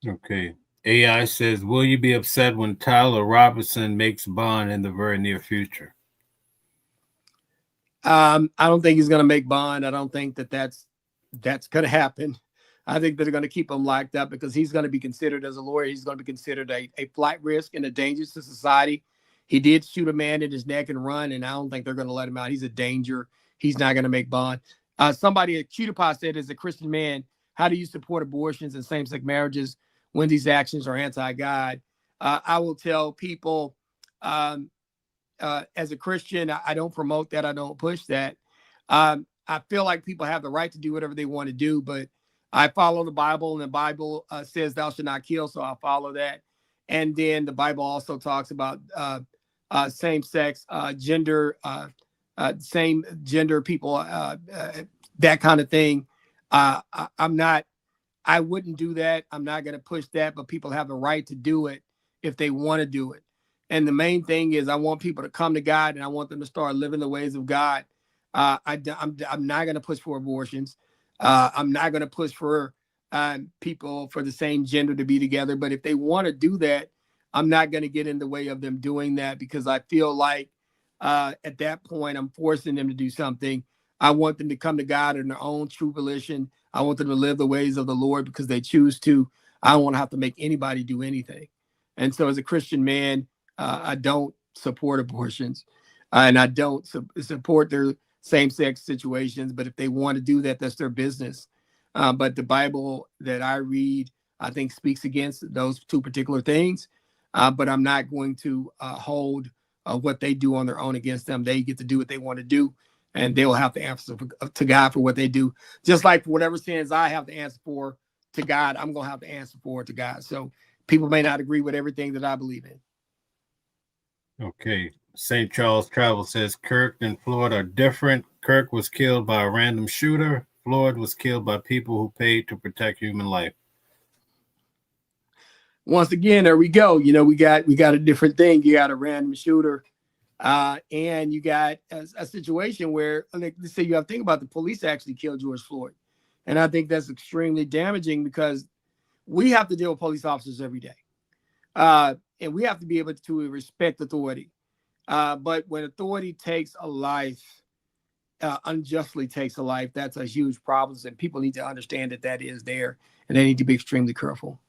Okay. AI says, will you be upset when Tyler Robertson makes bond in the very near future? I don't think he's going to make bond. I don't think that's going to happen. I think they're going to keep him locked up because he's going to be considered, as a lawyer, he's going to be considered a flight risk and a danger to society. He did shoot a man in his neck and run, and I don't think they're going to let him out. He's a danger. He's not going to make bond. Somebody at Cutipod said, as a Christian man, how do you support abortions and same-sex marriages when these actions are anti-God? I will tell people, as a Christian, I don't promote that. I don't push that. I feel like people have the right to do whatever they want to do, but I follow the Bible, and the Bible says thou shalt not kill, so I'll follow that. And then the Bible also talks about same-sex, gender, same gender people, that kind of thing. I wouldn't do that. I'm not going to push that, but people have the right to do it if they want to do it. And the main thing is I want people to come to God, and I want them to start living the ways of God. I'm not going to push for abortions. I'm not going to push for people for the same gender to be together. But if they want to do that, I'm not going to get in the way of them doing that, because I feel like at that point, I'm forcing them to do something. I want them to come to God in their own true volition. I want them to live the ways of the Lord because they choose to. I don't want to have to make anybody do anything. And so as a Christian man, I don't support abortions, and I don't support their same-sex situations. But if they want to do that, that's their business. But the Bible that I read, I think, speaks against those two particular things. But I'm not going to hold what they do on their own against them. They get to do what they want to do, and they will have to answer to God for what they do. Just like whatever sins I have to answer for to God, I'm going to have to answer for it to God. So people may not agree with everything that I believe in. Okay. St. Charles Travel says Kirk and Floyd are different. Kirk was killed by a random shooter. Floyd was killed by people who paid to protect human life. Once again, there we go. We got a different thing. You got a random shooter, and you got a situation where, let's say you have to think about, the police actually killed George Floyd. And I think that's extremely damaging, because we have to deal with police officers every day. And we have to be able to respect authority. But when authority takes a life, unjustly takes a life, that's a huge problem. And people need to understand that is there, and they need to be extremely careful.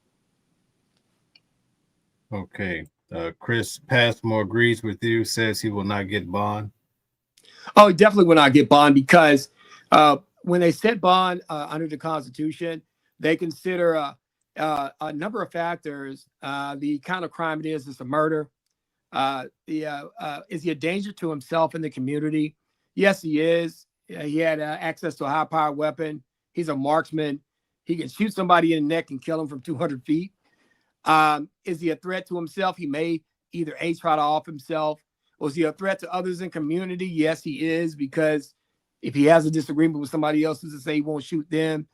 Okay. Chris Passmore agrees with you, says he will not get bond. Oh, he definitely will not get bond, because when they set bond under the Constitution, they consider a number of factors. The kind of crime it is a murder. Is he a danger to himself and the community? Yes, he is. He had access to a high-powered weapon. He's a marksman. He can shoot somebody in the neck and kill him from 200 feet. Is he a threat to himself? He may either A, try to off himself, or is he a threat to others in community? Yes, he is, because if he has a disagreement with somebody else, who's to say he won't shoot them?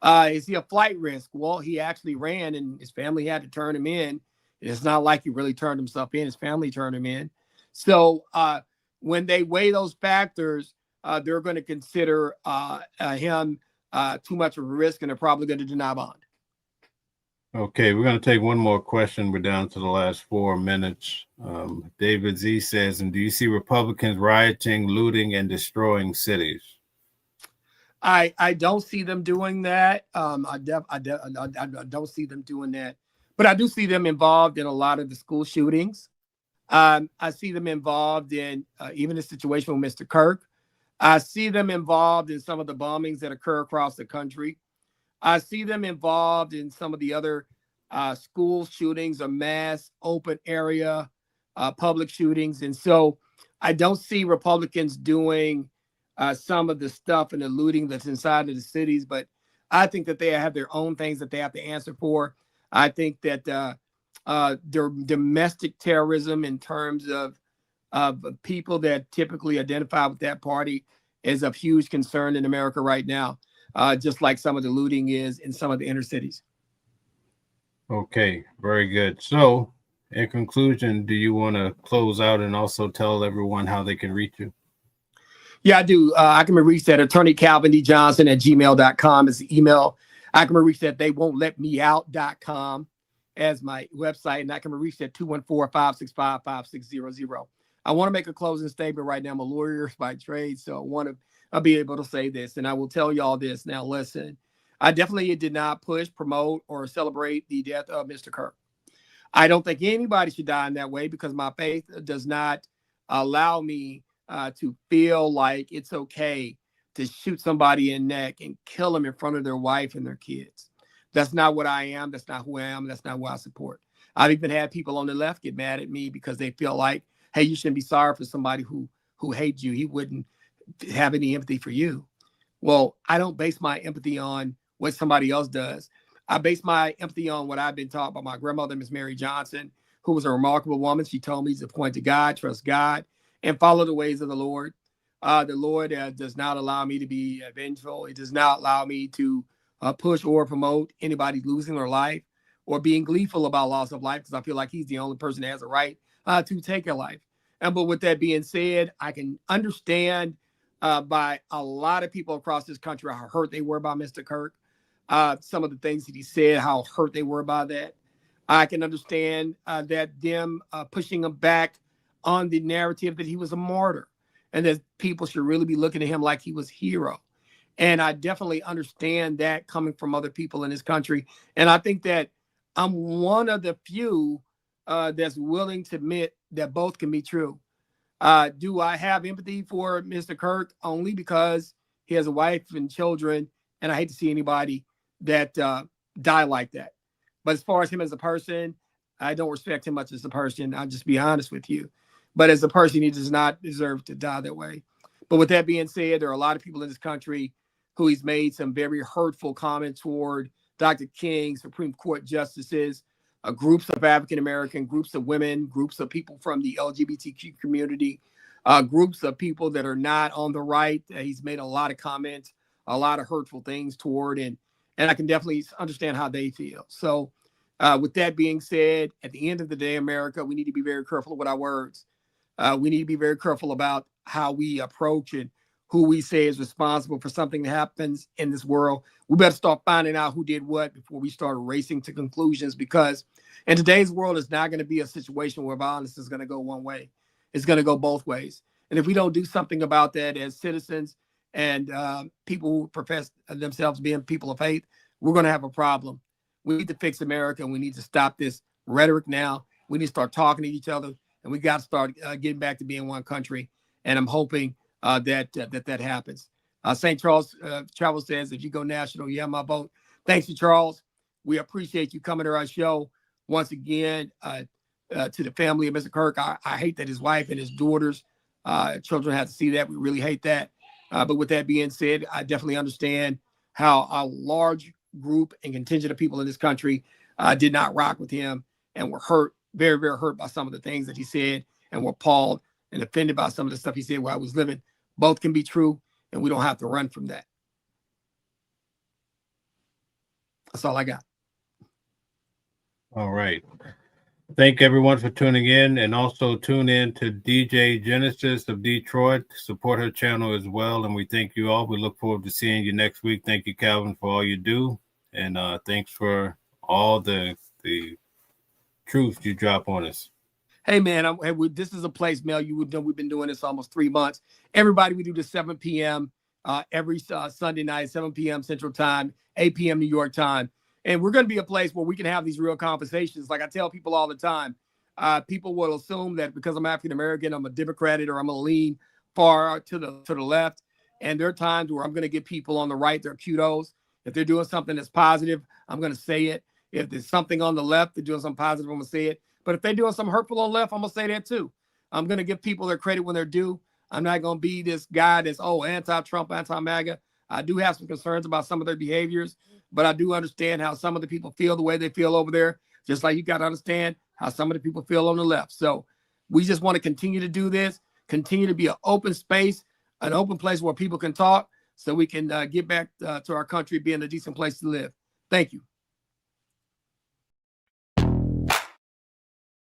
Is he a flight risk? Well, he actually ran and his family had to turn him in. It's not like he really turned himself in. His family turned him in. So when they weigh those factors, they're going to consider him too much of a risk, and they're probably going to deny bond. Okay, we're going to take one more question. We're down to the last 4 minutes. David Z says, and do you see Republicans rioting, looting, and destroying cities? I don't see them doing that. I don't see them doing that. But I do see them involved in a lot of the school shootings. I see them involved in even the situation with Mr. Kirk. I see them involved in some of the bombings that occur across the country. I see them involved in some of the other school shootings or mass open area public shootings. And so I don't see Republicans doing some of the stuff and the looting that's inside of the cities, but I think that they have their own things that they have to answer for. I think that their domestic terrorism in terms of people that typically identify with that party is of huge concern in America right now. Just like some of the looting is in some of the inner cities. Okay, very good. So, in conclusion, do you want to close out and also tell everyone how they can reach you? Yeah, I do. I can be reached at attorneycalvindjohnson@gmail.com is the email. I can be reached at theywon'tletmeout.com as my website, and I can be reached at 214-565-5600. I want to make a closing statement right now. I'm a lawyer by trade, so I want to I'll be able to say this, and I will tell y'all this. Now, listen, I definitely did not push, promote, or celebrate the death of Mr. Kirk. I don't think anybody should die in that way, because my faith does not allow me to feel like it's okay to shoot somebody in the neck and kill them in front of their wife and their kids. That's not what I am. That's not who I am. That's not who I support. I've even had people on the left get mad at me because they feel like, hey, you shouldn't be sorry for somebody who hates you. He wouldn't have any empathy for you. Well, I don't base my empathy on what somebody else does. I base my empathy on what I've been taught by my grandmother, Miss Mary Johnson, who was a remarkable woman. She told me to point to God, trust God, and follow the ways of the Lord. The Lord does not allow me to be vengeful. It does not allow me to push or promote anybody losing their life or being gleeful about loss of life, because I feel like he's the only person that has a right to take a life. But with that being said, I can understand by a lot of people across this country how hurt they were by Mr. Kirk. Some of the things that he said, how hurt they were by that. I can understand that them pushing him back on the narrative that he was a martyr and that people should really be looking at him like he was a hero. And I definitely understand that coming from other people in this country. And I think that I'm one of the few that's willing to admit that both can be true. Do I have empathy for Mr. Kirk? Only because he has a wife and children, and I hate to see anybody that die like that. But as far as him as a person, I don't respect him much as a person. I'll just be honest with you. But as a person, he does not deserve to die that way. But with that being said, there are a lot of people in this country who he's made some very hurtful comments toward: Dr. King, Supreme Court justices, groups of African-American, groups of women, groups of people from the LGBTQ community, groups of people that are not on the right. He's made a lot of comments, a lot of hurtful things toward, and I can definitely understand how they feel. So with that being said, at the end of the day, America, we need to be very careful with our words. We need to be very careful about how we approach and who we say is responsible for something that happens in this world. We better start finding out who did what before we start racing to conclusions, because in today's world, it's not going to be a situation where violence is going to go one way. It's going to go both ways. And if we don't do something about that as citizens and people who profess themselves being people of faith, we're going to have a problem. We need to fix America, and we need to stop this rhetoric now. We need to start talking to each other, and we got to start getting back to being one country. And I'm hoping that happens. St. Charles Travel says, if you go national, you have my vote. Thanks to Charles. We appreciate you coming to our show. Once again, to the family of Mr. Kirk. I hate that his wife and his daughters, children have to see that. We really hate that. But with that being said, I definitely understand how a large group and contingent of people in this country did not rock with him and were hurt, very, very hurt by some of the things that he said, and were appalled and offended by some of the stuff he said while I was living. Both can be true, and we don't have to run from that. That's all I got. All right. Thank everyone for tuning in, and also tune in to DJ Genesis of Detroit. Support her channel as well, and we thank you all. We look forward to seeing you next week. Thank you, Calvin, for all you do, and thanks for all the truth you drop on us. Hey, man, this is a place, Mel, you would know we've been doing this almost 3 months. Everybody, we do this 7 p.m. Every Sunday night, 7 p.m. Central Time, 8 p.m. New York time. And we're going to be a place where we can have these real conversations. Like I tell people all the time, people will assume that because I'm African-American, I'm a Democrat, or I'm going to lean far to the left. And there are times where I'm going to give people on the right their kudos. If they're doing something that's positive, I'm going to say it. If there's something on the left, they're doing something positive, I'm going to say it. But if they're doing something hurtful on the left, I'm going to say that too. I'm going to give people their credit when they're due. I'm not going to be this guy that's, anti-Trump, anti-MAGA. I do have some concerns about some of their behaviors, but I do understand how some of the people feel the way they feel over there, just like you got to understand how some of the people feel on the left. So we just want to continue to do this, continue to be an open space, an open place where people can talk, so we can get back to our country being a decent place to live. Thank you.